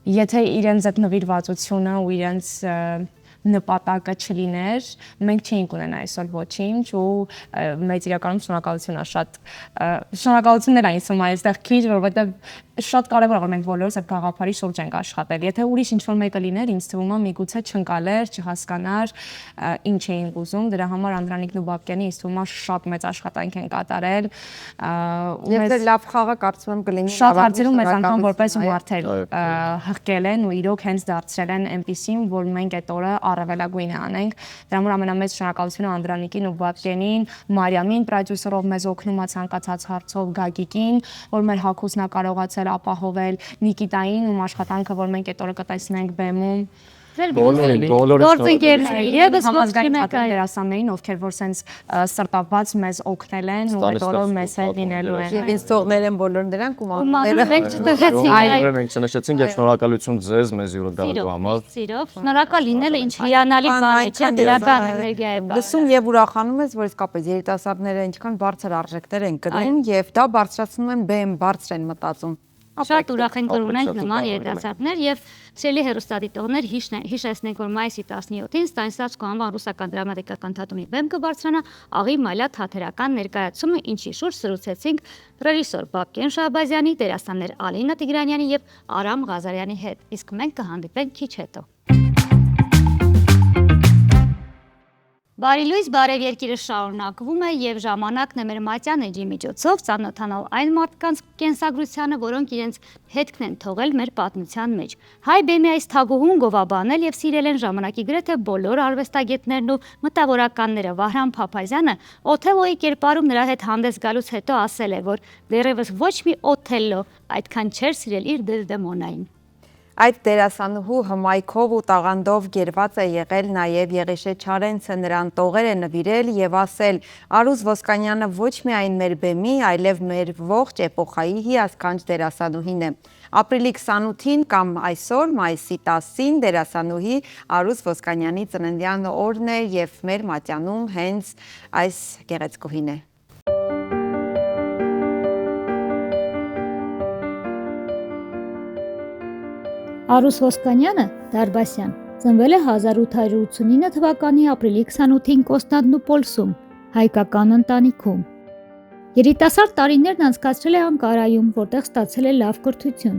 եթե իրենց այդ նվիրվածությունը ու իրենց նպատակը չլիներ, մենք չէինք ունենա այսօր ոչինչ ու մեծ իրականում շնորհակալություն է շատ շնորհակալություններ այն ասում այստեղ քիչ որովհետև շատ կարևոր է որ մենք բոլորս այդ գաղափարի շուրջ ենք աշխատել եթե ուրիշ ինչ-որ մեկը լիներ ինձ թվում է միգուցե չընկալեր, չհասկանար ինչ էինք ուզում դրա համար Անդրանիկն ու Բաբկենը ինձ թվում է շատ մեծ աշխատանք են կատարել Եվ դե լավ խաղը կարծում եմ կլինի շատ հարցերում մեզ անգամ որպես մարդեր հղկել են ու իրոք հենց դարձրել են այնպեսին որ մենք այդ օրը առավելագույնը անենք դրա համար ամենամեծ շնորհակալությունը Անդրանիկին ու Բաբկենին Մարիամին պրոդյուսերով մեզ օգնում է ցանկացած հարցով Գագիկին որ մեր հագուստն է կարողացել ապահովել Նիկիտային ում աշխատանքը որ մենք այդ օրը կտեսնենք բեմում Գործընկերներ եւս համազգային դերասաններին ովքեր որ սենց սրտաբաց մեզ օգնել են ու այդ օրը մեզ հետ լինելու են Եվ ինձ թողնել են բոլոր նրանք ու մանները մենք չտեղեցինք Այո մենք չնշեցինք եւ շնորհակալություն ձեզ մեզ յուրը դառնալու համար Սիրով շնորհակալ լինելը ինչ հիանալի բան է չէ դրական էներգիա է Լսում եւ ուրախանում ես որ իսկապես երիտասարդները ինչքան բարձր արժեքներ են կրում եւ դա բարձրացնում են բեմ բարձր են մտածում Շատ ուրախ ենք որ ունենք նման երիտասարդներ եւ սիրելի հեռուստադիտողներ հիշեցնենք որ մայիսի 17-ին Ստանիսլավսկու անվան ռուսական դրամատիկական թատրոնի բեմ կբարձրանա Աղի Մալյա թատերական ներկայացումը ինչի շուրջ զրուցեցինք ռեժիսոր Բաբկեն Շահբազյանի, դերասաններ Ալինա Տիգրանյանի եւ Արամ Ղազարյանի հետ իսկ մենք կհանդիպենք քիչ հետո Բարի լույս, բարև երկիրը շարունակվում է եւ ժամանակն է մեր մատյան էջի միջոցով ծանոթանալ այն մարդկանց կենսագրությանը, որոնք իրենց հետքն են թողել մեր պատմության մեջ։ Հայ բեմի այս թագուհուն գովաբանել եւ սիրել են ժամանակի գրեթե բոլոր արվեստագետներն ու մտավորականները Վահրամ Փափազյանը Օթելոյի կերպարում նրա հետ հանդես գալուց հետո ասել է, որ դեռևս ոչ մի Օթելլո այդքան չէր սիրել իր Դեզդեմոնային։ Այդ դերասանուհու հմայքով ու տաղանդով գերված է եղել նաև Եղիշե Չարենցը նրան տողեր է նվիրել եւ ասել Արուզ Ոսկանյանը ոչ միայն մեր բեմի, այլև մեր ողջ էպոխայի հիասքանչ դերասանուհին է։ Ապրիլի 28-ին կամ այսօր մայիսի 10-ին դերասանուհի Արուզ Ոսկանյանի ծննդյան օրն է եւ մեր մատյանում հենց այս գեղեցկուհին է։ Արուս Ոսկանյանը Դարբասյան ծնվել է 1889 թվականի ապրիլի 28-ին Կոստանդնուպոլսում, հայկական ընտանիքում։ Երիտասարդ տարիներն անցկացրել է Անկարայում, որտեղ ստացել է լավ կրթություն։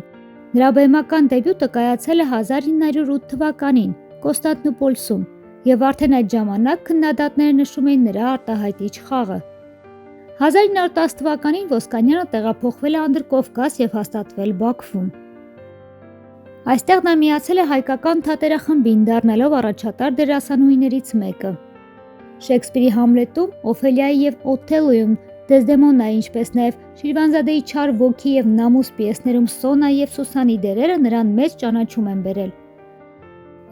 Նրա բեմական դեբյուտը կայացել է 1908 թվականին Կոստանդնուպոլսում, եւ արդեն այդ ժամանակ քննադատները նշում էին նրա արտահայտիչ խաղը։ 1910 թվականին Ոսկանյանը տեղափոխվել է Անդրկովկաս եւ հաստատվել Բաքվում։ Այստեղ նա միացել է հայկական թատերախմբին, դառնալով առաջատար դերասանուհիներից մեկը։ Շեքսպիրի Համլետում, Օֆելիայի եւ Օթելոյում, Դեզդեմոնայի, ինչպես նաեւ Շիրվանզադեի Չար ոգի եւ Նամուս պիեսներում Սոնա եւ Սուսանի դերերը նրան մեծ ճանաչում են բերել։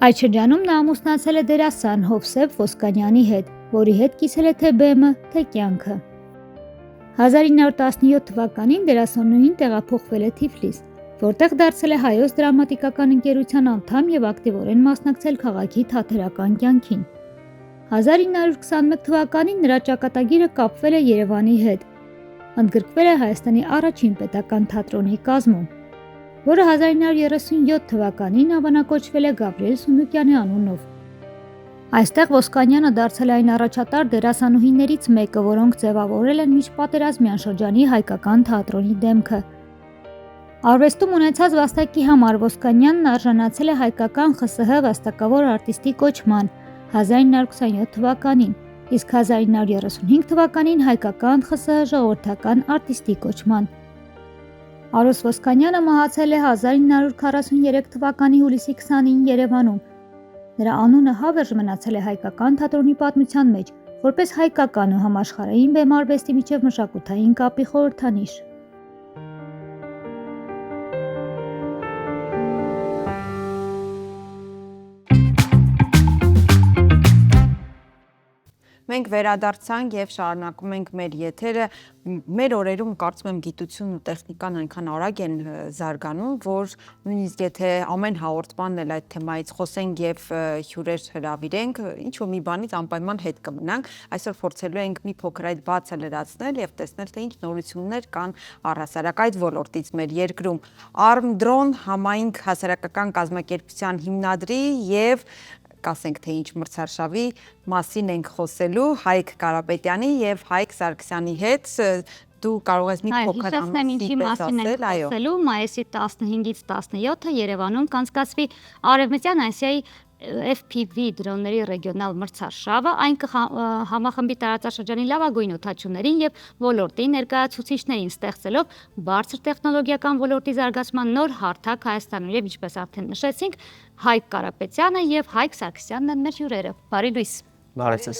Այդ շրջանում նա ամուսնացել է դերասան Հովսեփ Ոսկանյանի հետ, որի հետ կիսել է թե բեմը, թե կյանքը։ 1917 թվականին դերասանուհին տեղափոխվել է Թիֆլիս, որտեղ դարձել է Հայոց դրամատիկական ընկերության անդամ եւ ակտիվորեն մասնակցել քաղաքի թատերական կյանքին։ 1921 թվականին նրա ճակատագիրը կապվել է Երևանի հետ։ Ընդգրկվել է Հայաստանի առաջին պետական թատրոնի կազմում, որը 1937 թվականին անվանակոչվել է Գավրիել Սունդուկյանի անունով։ Այստեղ Ոսկանյանը դարձել է այն առաջատար դերասանուհիներից մեկը, որոնք ձևավորել են միջպատերազմյան շրջանի հայկական թատրոնի դեմքը։ Արվեստում ունեցած վաստակի համար Ոսկանյանն արժանացել է հայկական ԽՍՀ վաստակավոր արտիստի կոչման 1927 թվականին, իսկ 1935 թվականին հայկական ԽՍՀ ժողովրդական արտիստի կոչման։ Արուս Ոսկանյանը մահացել է 1943 թվականի հուլիսի 20-ին Երևանում։ Նրա անունը հավերժ մնացել է հայկական թատրոնի պատմության մեջ, որպես հայկական ու համաշխարհային բեմարվեստի միջև մշակութային կապի խորհրդանիշ։ Մենք վերադարձանք եւ շարունակում ենք մեր եթերը։ Մեր օրերում կարծում եմ գիտությունն ու տեխնիկան այնքան արագ են զարգանում, որ նույնիսկ եթե ամեն հաղորդմանն էլ այդ թեմայից խոսենք եւ հյուրեր հրավիրենք, ինչ որ մի բանից անպայման հետ կմնանք։ Այսօր փորձելու ենք մի փոքր այդ բացը լրացնել եւ տեսնել թե ինչ նորություններ կան առհասարակ այդ ոլորտից մեր երկրում։ Arm-Drone համայնք հասարակական կազմակերպության հիմնադրի եւ կասենք թե ինչ մրցարշավի մասին ենք խոսելու Հայկ Կարապետյանի եւ Հայկ Սարգսյանի հետ։ Դու կարող ես մի փոքր ինչի մասին ենք խոսելու մայիսի 15-ից 17-ը Երևանում կանցկացվի Արևմտյան Ասիայի FPV դրոնների ռեգիոնալ մրցարշավը, այն կհամախմբի տարածաշրջանի լավագույն օդաչուներին եւ ոլորտի ներկայացուցիչներին, ստեղծելով բարձր տեխնոլոգիական ոլորտի զարգացման նոր հարթակ Հայաստանում եւ ինչպես արդեն նշեցինք, Հայկ Կարապետյանը եւ Հայկ Սարգսյանն են մեր հյուրերը։ Բարի լույս։ Բարի ձեզ։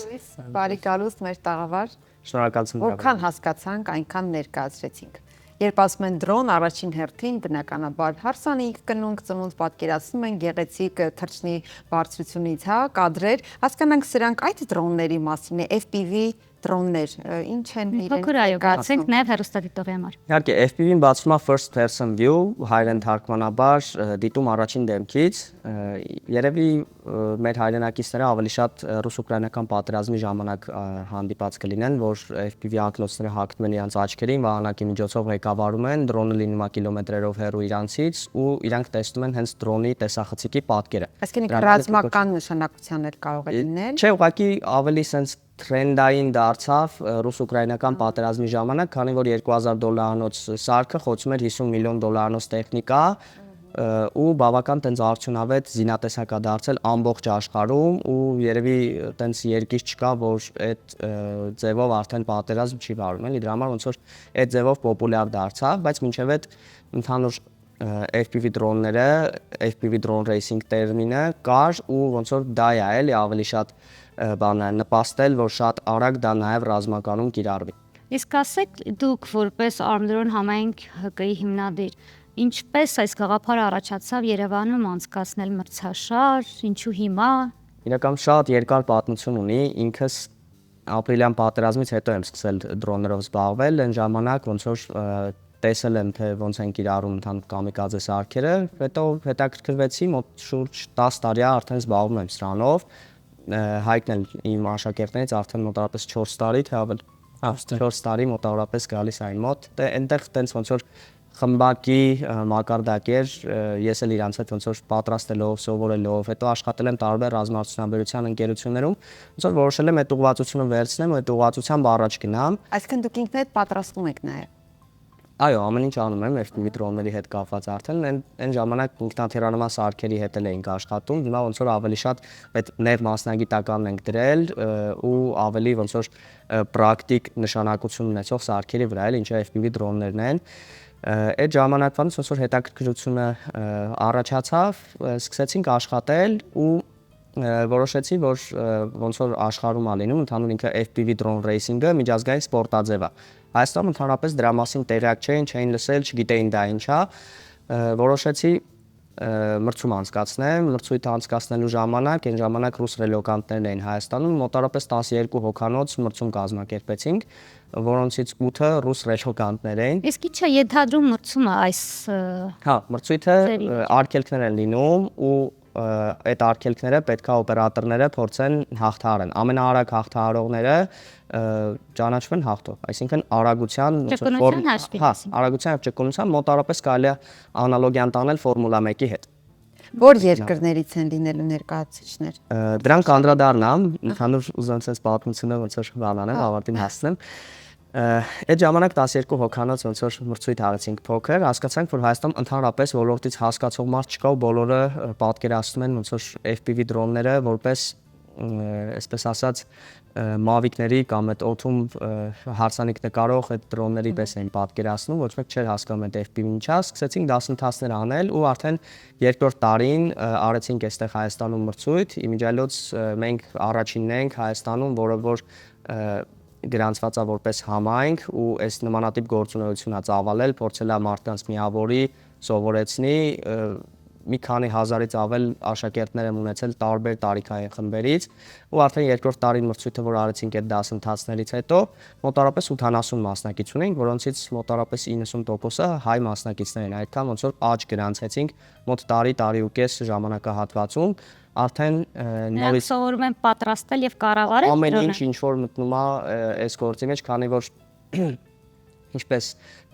Բարի գալուստ մեր տաղավար։ Շնորհակալություն։ Որքան հասկացանք, այնքան ներկայացրեցինք։ Երբ ասում են դրոն, առաջին հերթին բնականաբար հարսանիք, կնունք, ծնունդ պատկերացնում են գեղեցիկ թռչնի բարձրությունից, հա, կադրեր, հասկանանք սրանք այդ դրոնների մասին է, FPV դրոններ, ինչ են իրենք։ Փոքր այո, գացենք նաև հեռուստադիտողի համար։ Իհարկե, FPV-ն բացվում է first person view, հայերեն թարգմանաբար դիտում առաջին դեմքից։ Երևի մեր հայրենակիցները ավելի շատ ռուս-ուկրաինական պատերազմի ժամանակ հանդիպած կլինեն, որ FPV ակնոցները հագնում են իրենց աչքերին, վահանակի միջոցով ղեկավարում են, դրոնը լինում է կիլոմետրերով հեռու իրանցից ու իրանք տեսնում են հենց դրոնի տեսախցիկի պատկերը։ Այսինքն ռազմական նշանակության էլ կարող է լինել։ Չէ, ուղղակի ավելի sense trend-ային դարձավ ռուս-ուկրաինական պատերազմի ժամանակ, քանի որ $2000 սարքը խոցում էր $50 միլիոն տեխնիկա ու բավական տենց արդյունավետ զինատեսակ է դարձել ամբողջ աշխարհում ու երևի տենց երկիր չկա, որ այդ ձևով արդեն պատերազմ չի վարում, էլի դրա համար ոնց որ այդ ձևով պոպուլյար դարձավ, բայց մինչև այդ ընդհանուր FPV դրոնները, FPV drone racing տերմինը կար ու ոնց որ դա է էլի ավելի շատ բանը նպաստել, որ շատ արագ դա նաև ռազմականում կիրառվի։ Իսկ ասեք դուք որպես Arm-Drone համայնք ՀԿ-ի հիմնադիր, ինչպես այս գաղափարը առաջացավ Երևանում անցկացնել մրցաշար, ինչու հիմա։ Իրական շատ երկար պատմություն ունի, ինքս ապրիլյան պատերազմից հետո եմ սկսել դրոններով զբաղվել, այն ժամանակ ոնց որ տեսել եմ թե ոնց են կիրառում ընդհանուր կամիկաձե սարքերը, հետո հետաքրքրվեցի, մոտ շուրջ 10 տարի արդեն զբաղվում եմ սրանով։ Հայկն էլ իմ աշակերտներից արդեն մոտավորապես 4 տարի, թե ավել 4 տարի մոտավորապես գալիս այն մոտ, դե այնտեղ տենց ոնց որ խմբակի մակարդակ էր, ես էլ իրանց հետ ոնց որ պատրաստելով, սովորելով, հետո աշխատել եմ տարբեր ռազմարտությունաբերության ընկերություններում, ոնց որ որոշել եմ այդ ուղղվածությունը վերցնեմ ու այդ ուղղվածությամբ առաջ գնամ։ Այսինքն դուք ինքներդ պատրաստում եք նաև։ Այո, ամեն ինչ անում եմ FPV դրոնների հետ կապված արդեն, այն ժամանակ ինքնաթիռանման սարքերի հետ էլ էինք աշխատում, հիմա ոնց որ ավելի շատ այդ նեւ մասնագիտականն ենք դրել ու ավելի ոնց որ պրակտիկ նշանակություն ունեցող սարքերի վրա էլ, ինչը FPV դրոններն են։ Այդ ժամանակվանից ոնց որ հետաքրքրությունը առաջացավ, սկսեցինք աշխատել ու որոշեցի, որ ոնց որ աշխարհում է լինում ընդհանուր ինքը FPV drone racing-ը միջազգային սպորտաձև է։ Հայաստանում ընդհանրապես դրա մասին տեղյակ չէին լսել, չգիտեին դա ինչ է։ Որոշեցի մրցում անցկացնեմ, մրցույթ անցկացնելու ժամանակ, այն ժամանակ ռուս ռելոկանտներն էին Հայաստանում, մոտավորապես 12 հոգանոց մրցում կազմակերպեցինք, որոնցից 8-ը ռուս ռելոկանտներ էին։ Իսկ ի՞նչ է ենթադրում մրցումը այս։ Հա, մրցույթը արգելքներ են լինում ու այդ արգելքները պետք է օպերատորները փորձեն հաղթահարեն։ Ամենաարագ հաղթահարողները ճանաչվեն հաղթող, այսինքն արագության, հա, արագության եւ ճկունության մոտավորապես կարելի է անալոգիան տանել Ֆորմուլա 1-ի հետ։ Որ երկրներից են լինելու ներկայացուցիչներ։ Դրանք անդրադառնամ, ընդհանուր ուզում եմ պատմությունը ոնց որ բանանեմ, ավարտին հասցնեմ։ Այդ ժամանակ 12 հոգանոց ոնց որ մրցույթ արեցինք փոքր, հասկացանք, որ Հայաստանում ընդհանրապես ոլորտից հասկացող մարդ չկա ու բոլորը պատկերացնում են ոնց որ FPV դրոնները որպես այսպես ասած մավիկների կամ այդ օթում հարսանիք նկարող այդ դրոնների պես էին պատկերացնում, ոչ մեկ չէր հասկանում այդ FPV-ն ինչա, սկսեցինք դասընթացներ անել ու արդեն երկրորդ տարին արեցինք այստեղ Հայաստանում մրցույթ, իմիջիալոց մենք առաջինն ենք Հայաստանում, որը որ գրանցված է որպես համայնք ու այս նմանատիպ գործունեություն է ծավալել, փորձել է մարդկանց միավորի, սովորեցնի, մի քանի հազարից ավել աշակերտներ եմ ունեցել տարբեր տարիքային խմբերից ու արդեն երկրորդ տարին մրցույթը, որ արեցինք այդ դասընթացներից հետո, մոտավորապես 80 մասնակից ունենք, որոնցից մոտավորապես 90%-ը հայ մասնակիցներ են, այդքան ոնց որ աճ գրանցեցինք մոտ տարի ու կես ժամանակահատվածում, արդեն Նրանք սովորում են պատրաստել եւ կառավարել ամեն ինչ որ մտնում է այս գործի մեջ, քանի որ ինչպես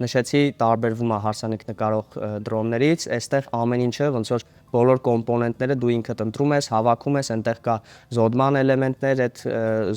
նշեցի, տարբերվում է հարսանիք նկարող դրոններից, այստեղ ամեն ինչը ոնց որ բոլոր կոմպոնենտները դու ինքդ ընտրում ես, հավաքում ես, այնտեղ կա զոդման էլեմենտներ, այդ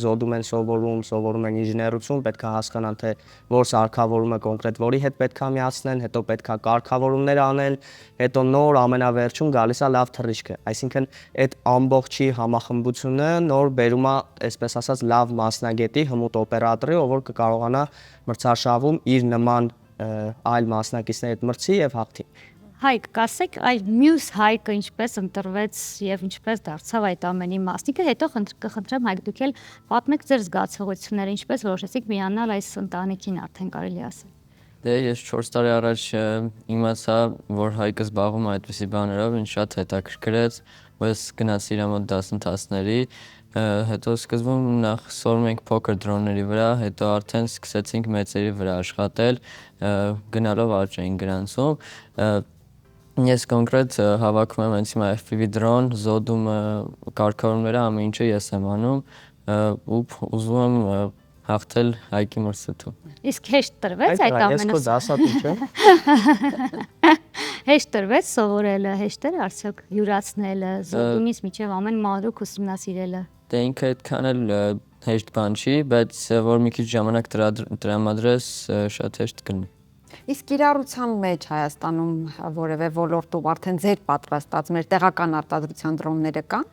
զոդում են սովորում են ինժեներություն, պետք է հասկանան թե որ սարքավորումը կոնկրետ որի հետ պետք է միացնեն, հետո պետք է կարգավորումներ անել, հետո նոր ամենավերջում գալիս է լավ թռիչքը, այսինքն այդ ամբողջի համախմբությունը նոր բերում է, այսպես ասած, լավ մասնագետի, հմուտ օպերատորի, ով որ կկարողանա մրցարշավում իր նման այլ մասնակիցների հետ մրցի եւ հաղթի։ Հայկ, կասեք, այդ մյուս Հայկը ինչպես ընտրվեց եւ ինչպես դարձավ այդ ամենի մասնիկը, հետո կխնդրեմ Հայկ դուք էլ պատմեք ձեր զգացողությունները, ինչպես որոշեցիք միանալ այս ընտանիքին, արդեն կարելի ասել։ Դե ես 4 տարի առաջ իմացա, որ Հայկը զբաղվում է այդպիսի բաներով, ինձ շատ հետաքրքրեց, ու ես գնացի իր մոտ դասընթացների, հետո սկզբում նախ սովորում ենք փոքր դրոնների վրա, հետո արդեն սկսեցինք մեծերի վրա աշխատել, գնալով աճ էինք գրանցում։ Ես կոնկրետ հավաքում եմ հենց հիմա FPV դրոն, զոդումը, կարգավորումները, ամեն ինչը ես եմ անում ու ուզում եմ հաղթել Հայկի մրցույթում։ Իսկ հեշտ տրվեց այդ ամենը։ Ես քո դասատու չեմ։ Հեշտ տրվեց սովորելը, հեշտ էր արդյոք յուրացնելը, զոդումից միջև ամեն մանրուք ուսումնասիրելը։ Դե ինքը այդքան էլ հեշտ բան չի, բայց որ մի քիչ ժամանակ տրամադրես, շատ հեշտ կլինի։ Իսկ կիրառության մեջ Հայաստանում որևէ ոլորտում արդեն ձեր պատրաստած մեր տեղական արտադրության դրոնները կան։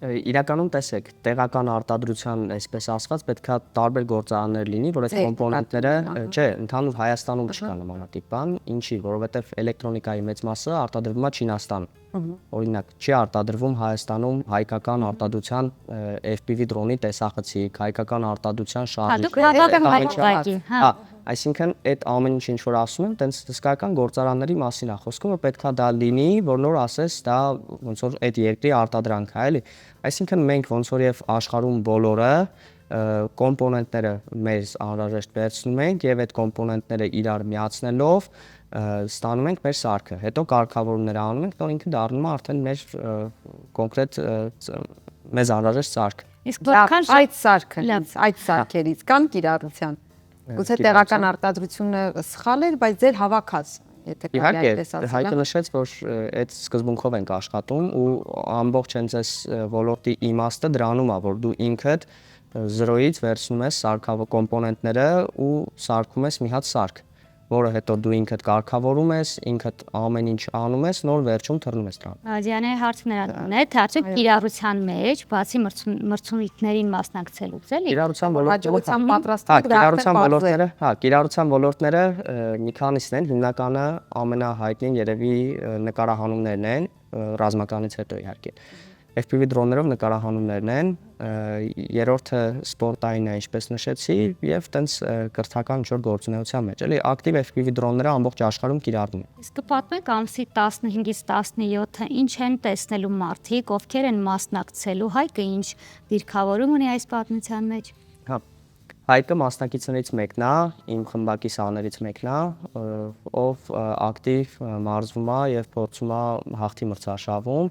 Իրականում տեսեք, տեղական արտադրության, այսպես ասված, պետքա տարբեր գործարաններ լինի, որ այդ կոմպոնենտները, չէ, ընդհանուր Հայաստանում չկա նմանատիպ բան, ինչի, որովհետև էլեկտրոնիկայի մեծ մասը արտադրվում է Չինաստանում։ Օրինակ, չի արտադրվում Հայաստանում հայկական արտադրության FPV դրոնի տեսախցիկ, հայկական արտադրության շարժիչ։ Այսինքն այդ ամեն ինչ որ ասում եմ, տենց հսկայական գործարանների մասին է խոսքում, որ պետքա դա լինի, որ նոր ասես դա ոնց որ այդ երկրի արտադրանք է, էլի։ Այսինքն մենք ոնց որ եւ աշխարհում բոլորը կոմպոնենտները մեզ անհրաժեշտ վերցնում ենք եւ այդ կոմպոնենտները իրար միացնելով ստանում ենք մեր սարքը։ Հետո կարգավորումներ անում ենք, որ ինքը դառնում է արդեն մեր կոնկրետ մեզ անհրաժեշտ սարք։ Իսկ որքան այդ սարքը, այդ սարքերից կան կիրառության։ Գուցե տեղական արտադրությունը սխալ էր, բայց ձեր հավաքած, եթե կարելի այդպես ասել։ Հայկը նշեց, որ այդ սկզբունքով ենք աշխատում ու ամբողջ հենց այս ոլորտի իմաստը դրանում է, որ դու ինքդ 0-ից վերցնում ես սարքավոր կոմպոնենտները ու սարքում ես մի հատ սարք, որը հետո դու ինքդ կարգավորում ես, ինքդ ամեն ինչ անում ես, նոր վերջում թռնում ես դրան։ Ադիանը հարցն էր, թե արդյոք կիրառության մեջ, բացի մրցույթներին մասնակցելուց, էլի։ Կիրառության ոլորտները մի քանիսն են, հիմնականը ամենահայտնին երևի նկարահանումներն են, ռազմականից հետո իհարկե։ FPV դրոններով նկարահանումներն են, երրորդը սպորտային է, ինչպես նշեցի, եւ տենց կրթական ինչ-որ գործունեության մեջ, էլի ակտիվ FPV դրոնները ամբողջ աշխարհում կիրառվում են։ Իսկ պատմեք ամսի 15-ից 17-ը ինչ են տեսնելու մարդիկ, ովքեր են մասնակցելու, Հայկը ինչ դիրքավորում ունի այս պատմության մեջ։ Հա, Հայկը մասնակիցներից մեկն է, իմ խմբակի սաներից մեկն է, ով ակտիվ մարզվում է եւ փորձում է հաղթի մրցարշավում։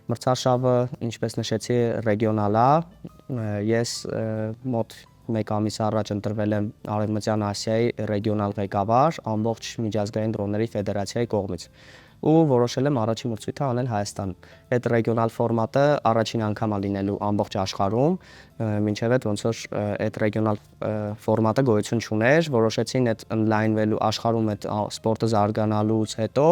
Մրցարշավը, ինչպես նշեցի, ռեգիոնալ է։ Ես մոտ 1 ամիս առաջ ընտրվել եմ Արևմտյան Ասիայի ռեգիոնալ ղեկավար ամբողջ միջազգային դրոնների ֆեդերացիայի կողմից ու որոշել եմ առաջին մրցույթը անել Հայաստանում։ Այդ ռեգիոնալ ֆորմատը առաջին անգամ է լինելու ամբողջ աշխարհում, մինչև այդ ոնց որ այդ ռեգիոնալ ֆորմատը գոյություն չուներ, որոշեցին այդ ընդլայնվելու աշխարհում այդ սպորտը զարգանալուց հետո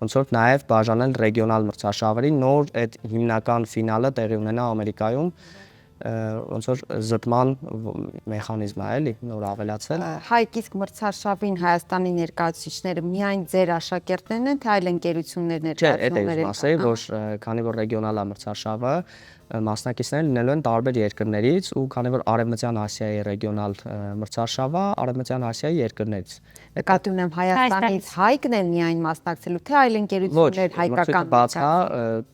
ոնց որ նաև բաժանել ռեգիոնալ մրցաշավերի նոր այդ հիմնական ֆինալը տեղի ունենա Ամերիկայում։ ոնց որ զտման մեխանիզմ է, էլի, նոր ավելացել։ Հայկ իսկ մրցարշավին Հայաստանի ներկայացուցիչները միայն ձեր աշակերտներն են, թե այլ ընկերություններ Չէ, այդ ներկայացնողներ է ասեի, որ քանի որ ռեգիոնալ է մրցարշավը, մասնակիցները լինելու են տարբեր երկրներից ու քանի որ Արևմտյան Ասիայի ռեգիոնալ մրցարշավը Արևմտյան Ասիայի երկրներից։ նկատի ունեմ Հայաստանից Հայկն են միայն մասնակցելու, թե այլ ընկերություններ հայկական բաց է,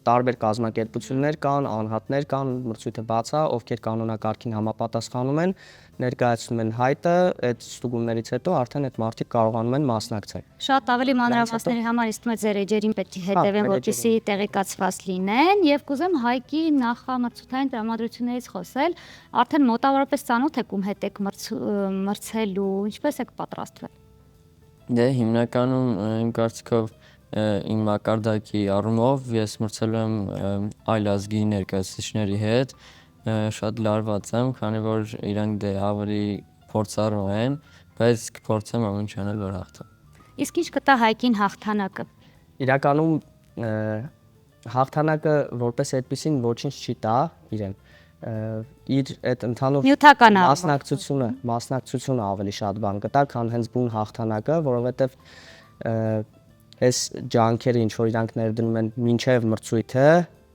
տարբեր կազմակերպություններ կան, անհատներ կան, մրցույթը բաց է, ովքեր կանոնակարգին համապատասխանում են, ներկայացնում են հայտը, այդ ստուգումներից հետո արդեն այդ մարդիկ կարողանում են մասնակցել։ Շատ ավելի մանրամասների համար իսկ մեծ ձեր էջերին պետք է հետևեն, որպեսզի տեղեկացված լինեն եւ կուզեմ Հայկի նախամրցութային տրամադրություններից խոսել, արդեն մոտավորապես ծանոթ եք ում հետ եք մրցելու, ինչպես եք պատրաստվել։ Դե հիմնականում իմ կարծիքով իմ մակարդակի առումով ես մրցելու եմ այլ ազգի ներկայացուցիչների հետ, շատ լարված եմ, քանի որ իրանք դե ավելի փորձառու են, բայց կփորձեմ ամեն ինչ անել, որ հաղթեմ։ Իսկ ինչ կտա Հայկին հաղթանակը։ Իրականում հաղթանակը որպես այդպեսին ոչինչ չի տա իրեն։ Իր այդ ընդհանուր Նյութական մասնակցությունը ավելի շատ բան կտա, քան հենց բուն հաղթանակը, որովհետև այս ջանքերը, ինչ որ իրանք ներդնում են մինչև մրցույթը,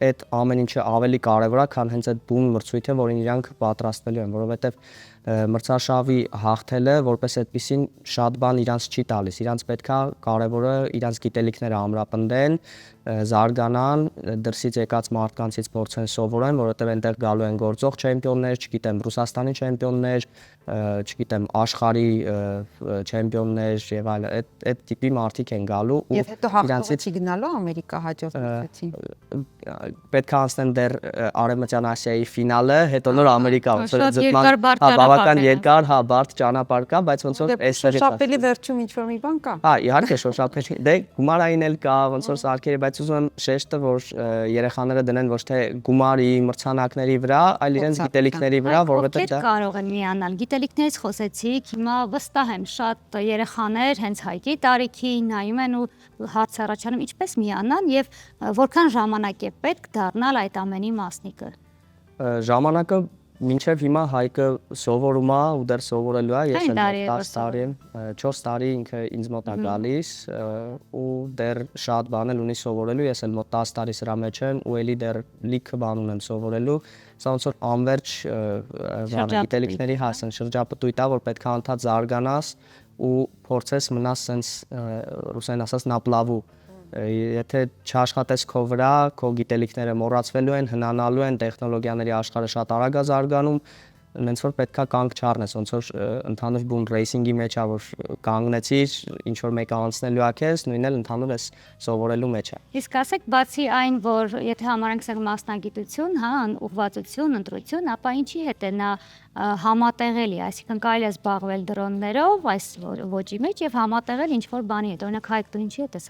այդ ամեն ինչը ավելի կարևոր է, քան հենց այդ բուն մրցույթը, որին իրանք պատրաստվելու են, որովհետև մրցարշավի հաղթելը որպես այդպեսին շատ բան իրանց չի տալիս, իրանց պետքա կարևորը իրանց գիտելիքները ամրապնդեն, զարգանան, դրսից եկած մարդկանցից փորձեն սովորեն, որովհետև այնտեղ գալու են գործող չեմպիոններ, չգիտեմ, Ռուսաստանի չեմպիոններ, չգիտեմ, աշխարհի չեմպիոններ եւ այլն, այդ տիպի մարդիկ են գալու ու եւ հետո հաղթողը չի գնալու Ամերիկա հաջորդ մրցույթին։ Պետք է անցնեն դեռ Արևմտյան Ասիայի ֆինալը, հետո նոր Ամերիկա, բավական երկար, բարդ ճանապարհ կա, բայց ոնց որ այստեղ շոշափելի վերջում ինչ որ մի բան կա։ Հա, իհարկե շոշափելի, դե գումարային էլ կա, ոնց որ սարքերի, բայց ուզում եմ շեշտը, որ երեխաները դնեն ոչ թե գումարի, մրցանակների վրա, այլ իրենց գիտելիքների վրա, որովհետեւ դա կարող են միանալ։ Գիտելիքներից խոսեցիք, հիմա վստահ եմ շատ երեխաներ հենց Հայկի տարիքի նայում են ու հարց առաջանում ինչպես միանան եւ որքան ժամանակ է պետք դառնալ այդ ամենի մասնիկը։ Ժամանակը մինչև հիմա Հայկը սովորում է ու դեռ սովորելու է, ես էլ 10 տարի եմ, 4 տարի ինքը ինձ մոտ է գալիս ու դեռ շատ բան էլ ունի սովորելու, ես էլ մոտ 10 տարի սրա մեջ եմ ու էլի դեռ լիքը բան ունեմ սովորելու, սա ոնց որ անverջ գիտելիքների հասան շրջապտույտ է, որ պետք է անդադ զարգանաս ու փորձես մնաս սենց ռուսերեն ասած նապլավու Եթե չաշխատես քո վրա, քո գիտելիքները մոռացվելու են, հնանալու են, տեխնոլոգիաների աշխարհը շատ արագ է զարգանում, նենց որ պետքա կանգ չառնես, ոնց որ ընդհանուր բուն ռեյսինգի մեջ է, որ կանգնեցիր, ինչ որ մեկը անցնելու է քեզ, նույնն էլ ընդհանուր էս սովորելու մեջ է։ Իսկ ասեք, բացի այն, որ եթե համարենք սա մասնագիտություն, հա, ուղղվածություն, ընտրություն, ապա ինչի հետ է նա համատեղելի, այսինքն կարելի է զբաղվել դրոններով այս ոճի մեջ եւ համատեղել ինչ որ բանի հետ, օրինակ Հայկ դու ինչի հետ ես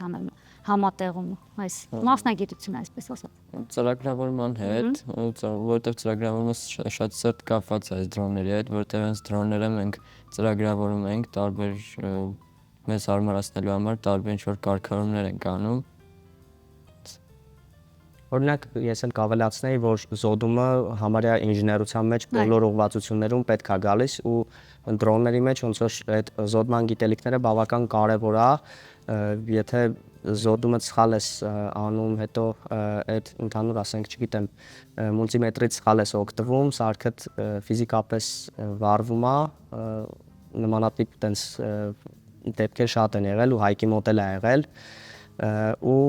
համատեղում այս մասնագիտությունը, այսպես ասած։ Ծրագրավորման հետ, որովհետև ծրագրավորումը շատ սերտ կապված է այս դրոնների հետ, որովհետև այս դրոնները մենք ծրագրավորում ենք տարբեր մեզ հարմարացնելու համար տարբեր ինչ-որ կարգավորումներ ենք անում։ Օրինակ ես էլ կավելացնեի, որ զոդումը համարյա ինժեներության մեջ բոլոր ուղղվածություններում պետք է գալիս ու դրոնների մեջ ոնց որ այդ զոդման գիտելիքները բավական կարևոր է, եթե զոդումը սխալ ես անում, հետո այդ ընդհանուր ասենք, չգիտեմ, մուլտիմետրից սխալ ես օգտվում, սարքդ ֆիզիկապես վառվում է, նմանատիպ տենց դեպքեր շատ են եղել ու Հայկի մոտ էլ է եղել ու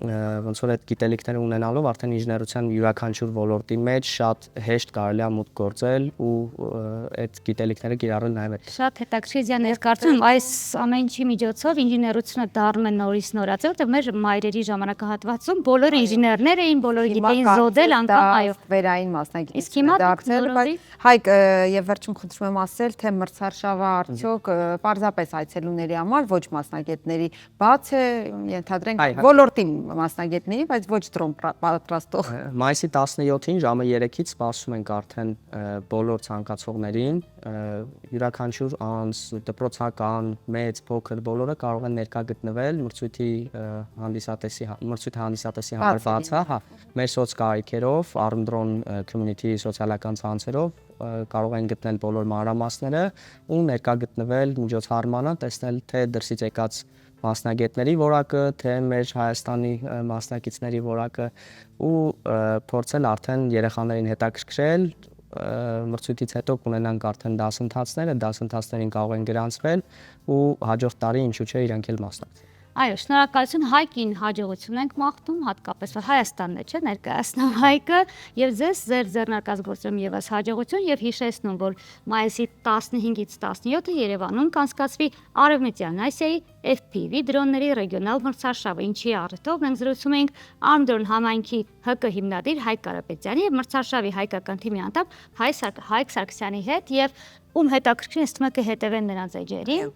ոնց որ այդ գիտելիքները ունենալով արդեն ինժեներության յուրաքանչյուր ոլորտի մեջ շատ հեշտ կարելի է մուտք գործել ու այդ գիտելիքները կիրառել նաև։ Շատ հետաքրքիր է, ես կարծում եմ այս ամեն ինչի միջոցով ինժեներությունը դառնում է նորից նորացել, որտեղ մեր մայրերի ժամանակահատվածում բոլոր ինժեներներ էին, բոլորը գիտեին զոդել, անգամ այո, վերային մասնագետներ։ Իսկ հիմա դարձել, բայց Հայկ եւ վերջում խնդրում եմ ասել, թե մրցարշավը արդյոք պարզապես այցելուների համար ոչ մասնագետների բաց է, ենթադրենք ոլորտի մասնագետների, բայց ոչ դրոն պատրաստող։ Մայիսի 17-ին ժամը 3-ից սպասում ենք արդեն բոլոր ցանկացողներին, յուրաքանչյուր անձ, դպրոցական, մեծ, փոքր բոլորը կարող են ներկա գտնվել մրցույթի հանդիսատեսի համար հա, մեր սոցկայքերով, Armdron community սոցիալական ցանցերով կարող են գտնել բոլոր մանրամասները ու ներկա գտնվել միջոցառմանը, տեսնել թե դրսից եկած մասնագետների որակը, թե մեր Հայաստանի մասնակիցների որակը ու փորձել արդեն երեխաներին հետաքրքրել մրցույթից հետո կունենանք արդեն դասընթացներին կարող են գրանցվել ու հաջորդ տարի ինչու՞ չէ իրենք էլ մասնակցել։ Այո, շնորհակալություն Հայկին, հաջողություն ենք մաղթում, հատկապես որ Հայաստանն է, չէ, ներկայացնում Հայկը եւ ձեզ ձեր ձեռնարկած գործում եւս հաջողություն եւ հիշեցնում, որ մայիսի 15-ից 17-ը Երևանում կանցկացվի Արևմտյան Ասիայի FPV դրոնների ռեգիոնալ մրցարշավը, ինչի առիթով մենք զրուցում ենք Armdron համայնքի ՀԿ հիմնադիր Հայկ Կարապետյանի եւ մրցարշավի հայկական թիմի անդամ Հայկ Սարգսյանի հետ եւ ում հետաքրքրին ըստ մեկը հետևեն նրանց էջերին,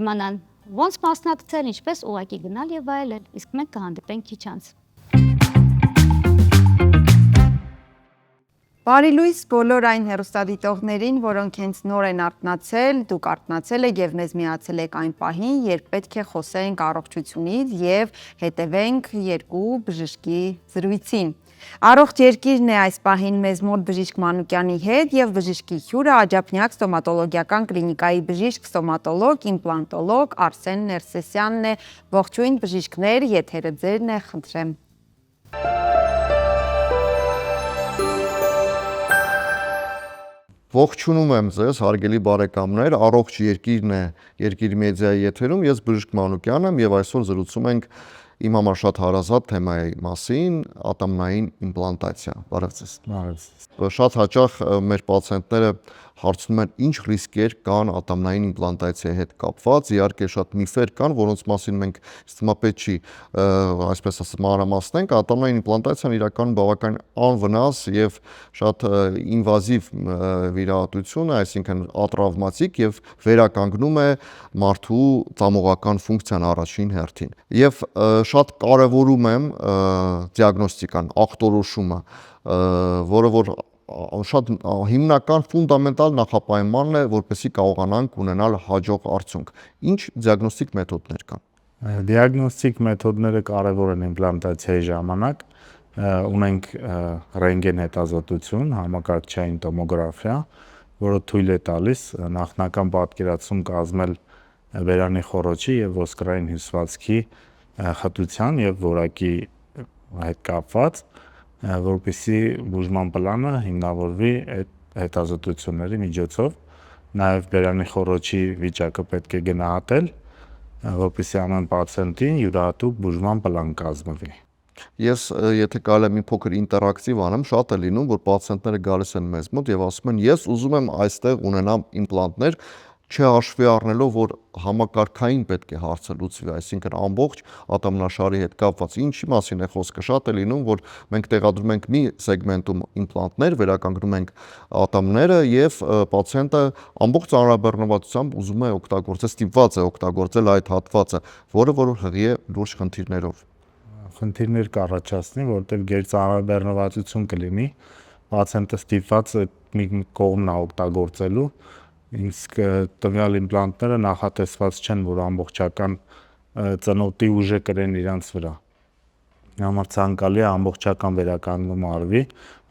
իմանան ոնց մասնակցել, ինչպես ուղակի գնալ եւ վայելել, իսկ մենք կհանդիպենք քիչ անց։ Բարի լույս բոլոր այն հեռուստադիտողներին, որոնք հենց նոր են արթնացել, դուք արթնացել եք եւ մեզ միացել եք այն պահին, երբ պետք է խոսենք առողջությունից եւ հետևենք երկու բժշկի զրույցին։ Առողջ երկիրն է այս պահին մեզ մոտ բժիշկ Մանուկյանի հետ եւ բժշկի հյուրը Աջափնյակ ստոմատոլոգիական կլինիկայի բժիշկ ստոմատոլոգ, իմպլանտոլոգ Արսեն Ներսեսյանն է։ Ողջույն բժիշկներ, եթերը ձերն է, խնդրեմ։ Ողջունում եմ ձեզ, հարգելի բարեկամներ, առողջ երկիրն է Երկիր մեդիայի եթերում, ես բժիշկ Մանուկյան եմ եւ այսօր զրուցում ենք իմ համար շատ հարազատ թեմայի մասին, ատամնային իմպլանտացիա։ Բարև ձեզ։ Շատ հաճախ մեր պացիենտները հարցնում են, ինչ ռիսկեր կան ատամնային իմպլանտացիայի հետ կապված, իհարկե շատ միֆեր կան, որոնց մասին մենք ստամապետ չի, այսպես ասած, մանրամասնենք, ատամնային իմպլանտացիան իրականում բավական անվնաս եւ շատ ինվազիվ վիրահատություն է, այսինքն ատրավմատիկ եւ վերականգնում է մարդու ծամողական ֆունկցիան առաջին հերթին։ Եվ շատ կարևորում եմ դիագնոստիկան, ախտորոշումը, որը որ շատ հիմնական ֆունդամենտալ նախապայմանն է, որպեսզի կարողանանք ունենալ հաջող արդյունք։ Ինչ դիագնոստիկ մեթոդներ կան։ Դիագնոստիկ մեթոդները կարևոր են իմպլանտացիայի ժամանակ։ Ունենք ռենտգեն հետազոտություն, համակարգչային տոմոգրաֆիա, որը թույլ է տալիս նախնական պատկերացում կազմել բերանի խոռոչի եւ ոսկրային հյուսվածքի խտության եւ որակի հետ կապված, որպեսզի բուժման պլանը հիմնավորվի այդ հետազոտությունների միջոցով, նաև բերանի խոռոչի վիճակը պետք է գնահատել, որպեսզի ամեն պացիենտին յուրահատուկ բուժման պլան կազմվի։ Ես եթե կարելի է մի փոքր ինտերակտիվ անեմ, շատ է լինում, որ պացիենտները գալիս են մեզ մոտ եւ ասում են, ես ուզում եմ այստեղ ունենամ իմպլանտներ, չհաշվի առնելով, որ համակարգային պետք է հարցը լուծվի, այսինքն ամբողջ ատամնաշարի հետ կապված ինչի մասին է խոսքը, շատ է լինում, որ մենք տեղադրում ենք մի սեգմենտում իմպլանտներ, վերականգնում ենք ատամները եւ պացիենտը ամբողջ ծանրաբեռնվածությամբ ուզում է օգտագործել, ստիպված է օգտագործել այդ հատվածը, որը որ հղի է լուրջ խնդիրներով։ Խնդիրներ կառաջացնի, որտեղ գերծանրաբեռնվածություն կլինի, պացիենտը ստիպված է մի կողմն օգտագործելու, իսկ տվյալ իմպլանտները նախատեսված չեն, որ ամբողջական ծնոտի ուժը կրեն իրանց վրա։ Համար ցանկալի է ամբողջական վերականգնում արվի,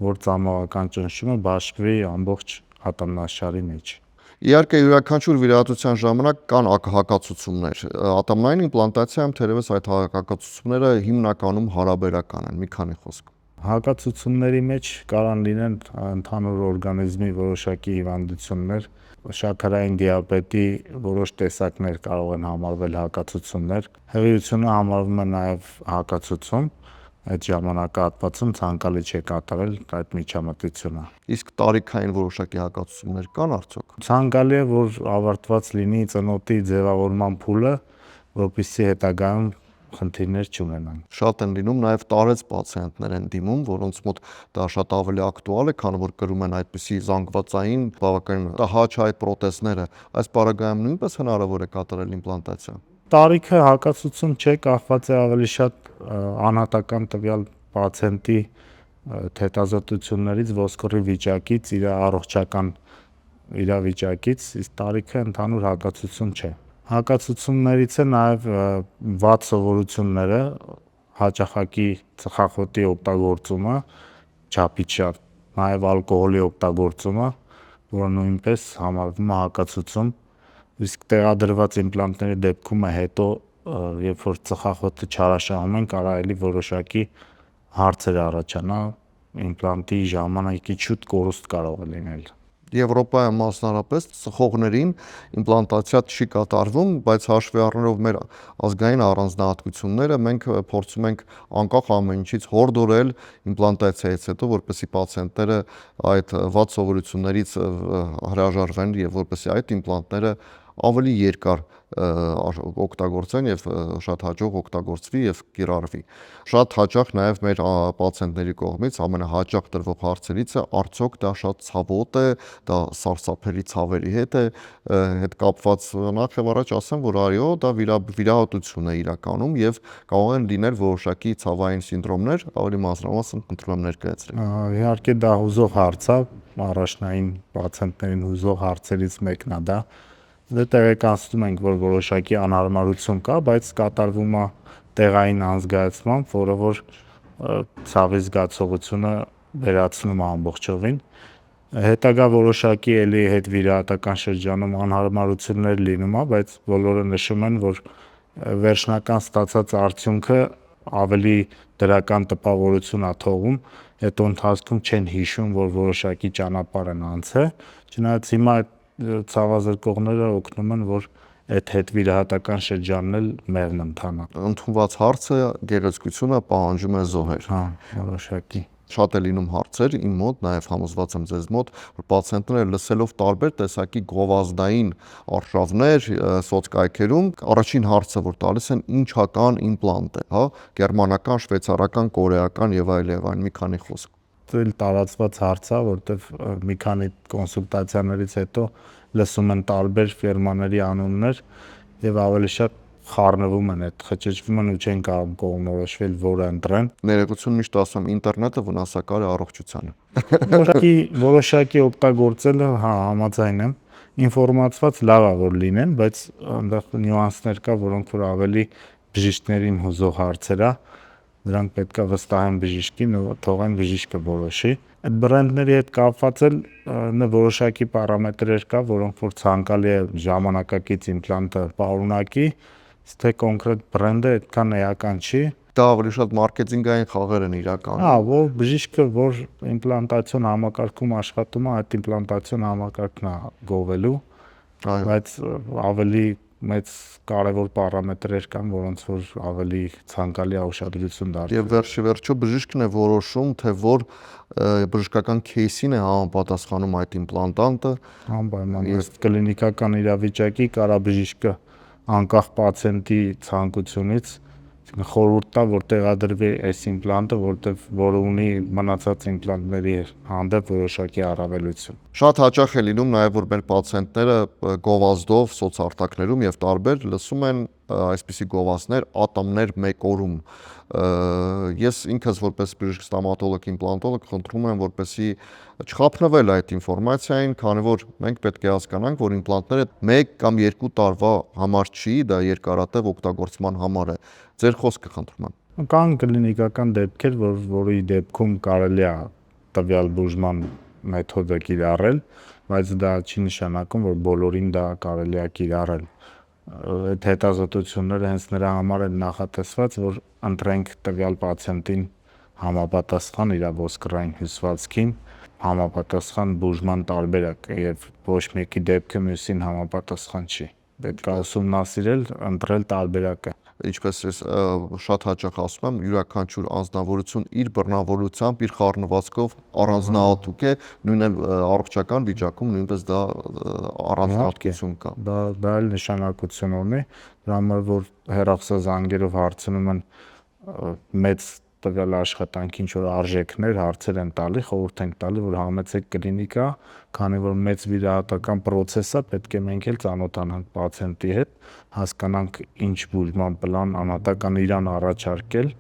որ ծամողական ճնշումը բաշխվի ամբողջ ատամնաշարի մեջ։ Իհարկե յուրաքանչյուր վիրահատության ժամանակ կան հակացություններ։ Ատամնային իմպլանտացիայում թերևս այդ հակացությունները հիմնականում հարաբերական են, մի քանի խոսք։ Հակացությունների մեջ կարան լինեն ընդհանուր օրգանիզմի որոշակի հիվանդություններ, շաքարային դիաբետի որոշ տեսակներ կարող են համարվել հակացություններ։ Հղիությունը համարվում է նաև հակացություն, այդ ժամանակահատվածում ցանկալի չէ կատարել այդ միջամտությունը։ Իսկ տարիքային որոշակի հակացություններ կան արդյոք։ Ցանկալի է, որ ավարտված լինի ծնոտի ձևավորման փուլը, որպեսզի հետագայում խնդիրներ չունենան։ Շատ են լինում նաև տարեց պացիենտներ են դիմում, որոնց մոտ դա շատ ավելի ակտուալ է, քանի որ կրում են այդպիսի զանգվածային բավականին հաճայ պրոթեզները։ Այս պարագայում նույնպես հնարավոր է կատարել իմպլանտացիա։ Տարիքը հակացություն չէ, կախված է ավելի շատ անհատական տվյալ պացիենտի թետազոտություններից, ոսկորի վիճակից, իր առողջական իրավիճակից, իսկ տարիքը ընդհանուր հակացություն չէ։ Հակացություններից է նաև վատ սովորությունները, հաճախակի ծխախոտի օգտագործումը, չափից շատ, նաև ալկոհոլի օգտագործումը, որը նույնպես համարվում է հակացություն, իսկ տեղադրված իմպլանտների դեպքում է հետո, երբ որ ծխախոտը չարաշահում են, կարող է որոշակի հարցեր առաջանա, իմպլանտի ժամանակի շուտ կորուստ կարող է լինել։ Եվրոպայում մասնարարպես ծխողներին իմպլանտացիա չի կատարվում, բայց հաշվի առնելով մեր ազգային առանձնահատկությունները, մենք փորձում ենք անկախ ամեն ինչից հորդորել իմպլանտացիայից հետո, որպեսզի պացիենտները այդ վատ սովորություններից հրաժարվեն եւ որպեսզի այդ իմպլանտները ավելի երկար օգտագործեն եւ շատ հաջող օգտագործվի եւ կիրառվի։ Շատ հաճախ նաեւ մեր պացիենտների կողմից ամենահաճախ տրվող հարցերից է արդյոք դա շատ ցավոտ է, դա սարսափելի ցավերի հետ կապված, նախ եւ առաջ ասեմ, որ այո, դա վիրահատություն է իրականում եւ կարող են լինել որոշակի ցավային սինդրոմներ, ավելի մանրամասն կընտրում եմ ներկայացրել։ Իհարկե դա հուզող հարց է, առաջնային պացիենտներին հուզող հարցերից մեկն է դա։ Դե տեղեկացնում ենք, որ որոշակի անհարմարություն կա, բայց կատարվում է տեղային անզգայացմամբ, որը որ ցավի զգացողությունը վերացնում է ամբողջովին։ Հետագա որոշակի էլի հետ վիրահատական շրջանում անհարմարություններ լինում է, բայց բոլորը նշում են, որ վերջնական ստացած արդյունքը ավելի դրական տպավորություն է թողում, հետո ընթացքում չեն հիշում, որ որոշակի ճանապարհ են անցել, չնայած հիմա ցավազրկողները օգնում են, որ այդ հետ վիրահատական շրջանն էլ մեղմ ընթանա։ Ընդունված հարցը գեղեցկությունը պահանջում է զոհեր։ Հա, որոշակի։ Շատ է լինում հարցեր իմ մոտ, նաև համոզված եմ ձեզ մոտ, որ պացիենտները լսելով տարբեր տեսակի գովազդային արշավներ սոցկայքերում, առաջին հարցը, որ տալիս են, ինչական իմպլանտ է, հա, գերմանական, շվեյցարական, կորեական եւ այլն, մի քանի խոսք։ Էլ տարածված հարց է, որտեվ մի քանի կոնսուլտացիաներից հետո լսում են տարբեր ֆիրմաների անուններ եւ ավելի շատ խառնվում են, այդ խճճվում են ու չեն կարող կողմնորոշվել, որը ընտրեն։ Ներողություն միշտ ասում, ինտերնետը վնասակար է առողջությանը։ Որոշակի օգտագործելը, հա, համաձայն եմ, ինֆորմացված լավ է որ լինեն, բայց այնտեղ նյուանսներ կա, որոնք որ ավելի բժիշկներին հուզող հարցեր է, դրանք պետք է վստահեն բժիշկին ու թողեն բժիշկը որոշի։ Այդ բրենդների հետ կապված էլ որոշակի պարամետրեր կա, որոնք որ ցանկալի է ժամանակակից իմպլանտը պարունակի, թե կոնկրետ բրենդը այդքան էական չի։ Դա ավելի շատ մարքեթինգային խաղեր են իրականում։ Հա, որ բժիշկը որ իմպլանտացիոն համակարգում աշխատում է, այդ իմպլանտացիոն համակարգն է գովելու, բայց ավելի մեծ կարևոր պարամետրեր կան, որոնց որ ավելի ցանկալի է ուշադրություն դարձնել։ Եվ վերջը բժիշկն է որոշում, թե որ բժշկական кейսին է համապատասխանում այդ իմպլանտանտը։ Անպայման, ըստ կլինիկական իրավիճակի կարա բժիշկը անկախ պացիենտի ցանկությունից խորհուրդ տա, որ տեղադրվի այս իմպլանտը, որը ունի մնացած իմպլանտների հանդեպ որոշակի առավելություն։ Շատ հաճախ է լինում նաև, որ մեր պացիենտները գովազդով սոցարտակներում եւ տարբեր լսում են այսպիսի գովազդներ, ատամներ մեկ օրում։ Ես ինքս որպես բժիշկ ստոմատոլոգ, իմպլանտոլոգ խնդրում եմ, որպեսզի չխափնվել այդ ինֆորմացիային, քանի որ մենք պետք է հասկանանք, որ իմպլանտները 1 կամ 2 տարվա համար չի, դա երկարատև օգտագործման համար է։ Ձեր խոսքը խնդրում եմ։ Կան կլինիկական դեպքեր, որի դեպքում կարելի է տվյալ բուժման մեթոդը կիրառել, բայց դա չի նշանակում, որ բոլորին դա կարելի է կիրառել։ Այդ հետազոտությունները հենց նրա համար են նախատեսված, որ ընտրենք տվյալ պացիենտին համապատասխան իր ոսկրային հյուսվածքին, համապատասխան բուժման տարբերակ եւ ոչ մեկի դեպքը մյուսին համապատասխան չի։ Պետք է ուսումնասիրել, ընտրել տարբերակը։ Ինչպես ես շատ հաճախ ասում եմ, յուրաքանչյուր անձնավորություն իր բռնավորությամբ, իր խառնվածքով առանձնահատուկ է, նույն էլ առողջական վիճակում նույնպես դա առանձնահատկություն կա։ Դա էլ նշանակություն ունի, դրա համար որ հեռախոսազանգերով հարցնում են մեծ տվյալ աշխատանքի ինչ որ արժեքներ, հարցեր են տալի, խորհուրդ ենք տալի, որ համեցեք կլինիկա, քանի որ մեծ վիրահատական process է, պետք է մենք էլ ծանոթանանք պացիենտի հետ, հասկանանք ինչ բուժման պլան անհատական իրան առաջարկել,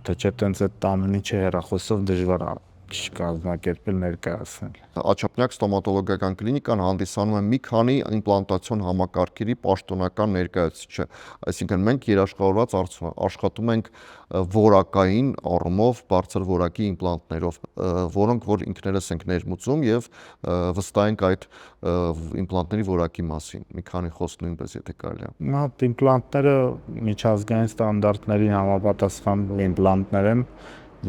թե չէ տենց այդ ամեն ինչը հեռախոսով դժվար է կազմակերպել ներկայացնել։ Աչափնյակ ստոմատոլոգիական կլինիկան հանդիսանում է մի քանի իմպլանտացիոն համակարգերի պաշտոնական ներկայացուցիչը, այսինքն մենք երաշխավորված աշխատում ենք որակային առումով բարձր որակի իմպլանտներով, որոնք որ ինքներս ենք ներմուծում եւ վստահ ենք այդ իմպլանտների որակի մասին։ Մի քանի խոսք նույնպես եթե կարելի է։ Այդ իմպլանտները միջազգային ստանդարտներին համապատասխան իմպլանտներ են,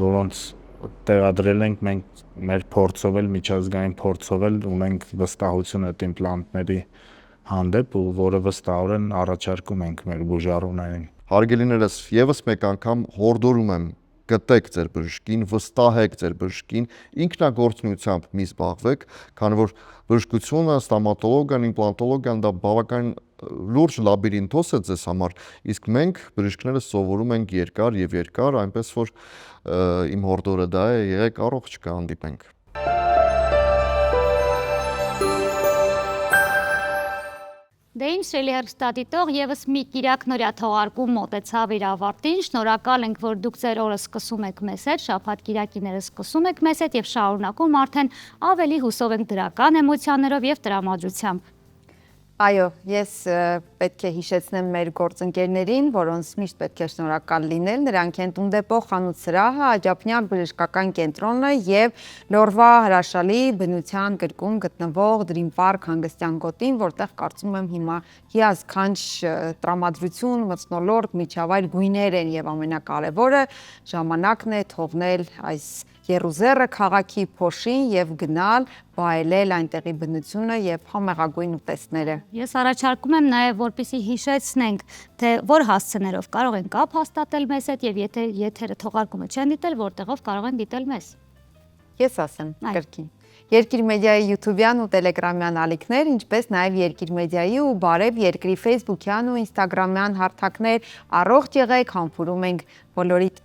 որոնց տեղադրել ենք մենք մեր փորձով էլ միջազգային փորձով էլ ունենք վստահություն այդ իմպլանտների հանդեպ ու որը վստահորեն առաջարկում ենք մեր բուժառուներին։ Հարգելիներս, եւս մեկ անգամ հորդորում եմ գտեք ձեր բժշկին, վստահեք ձեր բժշկին, ինքնագործունեությամբ մի զբաղվեք, քանի որ բժշկությունը, ստոմատոլոգիան, իմպլանտոլոգիան դա բավական լուրջ լաբիրինթոս է ձեզ համար, իսկ մենք բժիշկները սովորում ենք երկար, այնպես որ իմ հորդորը դա է, եղեք առողջ, կհանդիպենք։ Դե ինչ շելի հեռուստադիտող եւս մի կիրակնորյա թողարկում մոտեցավ իր ավարտին։ Շնորհակալ ենք, որ դուք ձեր օրը սկսում եք մեզ հետ, շաբաթ կիրակիները սկսում եք մեզ հետ եւ շարունակում արդեն ավելի հուսով ենք դրական էմոցիաներով եւ տրամադրությամբ։ Այո, ես պետք է հիշեցնեմ մեր գործընկերներին, որոնց միշտ պետք է շնորհակալ լինել, նրանք են Տունդեպո խանութ սրահը, Աջափնյակ բժշկական կենտրոնը եւ Լորվա հրաշալի բնության գրկում գտնվող Dream Park հանգստյան գոտին, որտեղ կարծում եմ հիմա հիասքանչ տրամադրություն, մթնոլորտ, միջավայր գույներ են եւ ամենակարևորը ժամանակն է թողնել այս Երուսերը քաղաքի փոշին եւ գնալ վայելել այնտեղի բնությունը եւ համեղագույն ուտեստները։ Ես առաջարկում եմ նաև որպեսզի հիշեցնենք, թե որ հասցեներով կարող են կապ հաստատել մեզ հետ եւ եթե եթերը թողարկումը չեն դիտել, որտեղով կարող են դիտել մեզ։ Ես ասեմ կրկին։ Երկիր մեդիայի YouTube-յան ու Telegram-յան ալիքներ, ինչպես նաև Երկիր մեդիայի ու Բարև Երկրի Facebook-յան ու Instagram-յան հարթակներ, առողջ եղեք, համբուրում ենք բոլորիդ։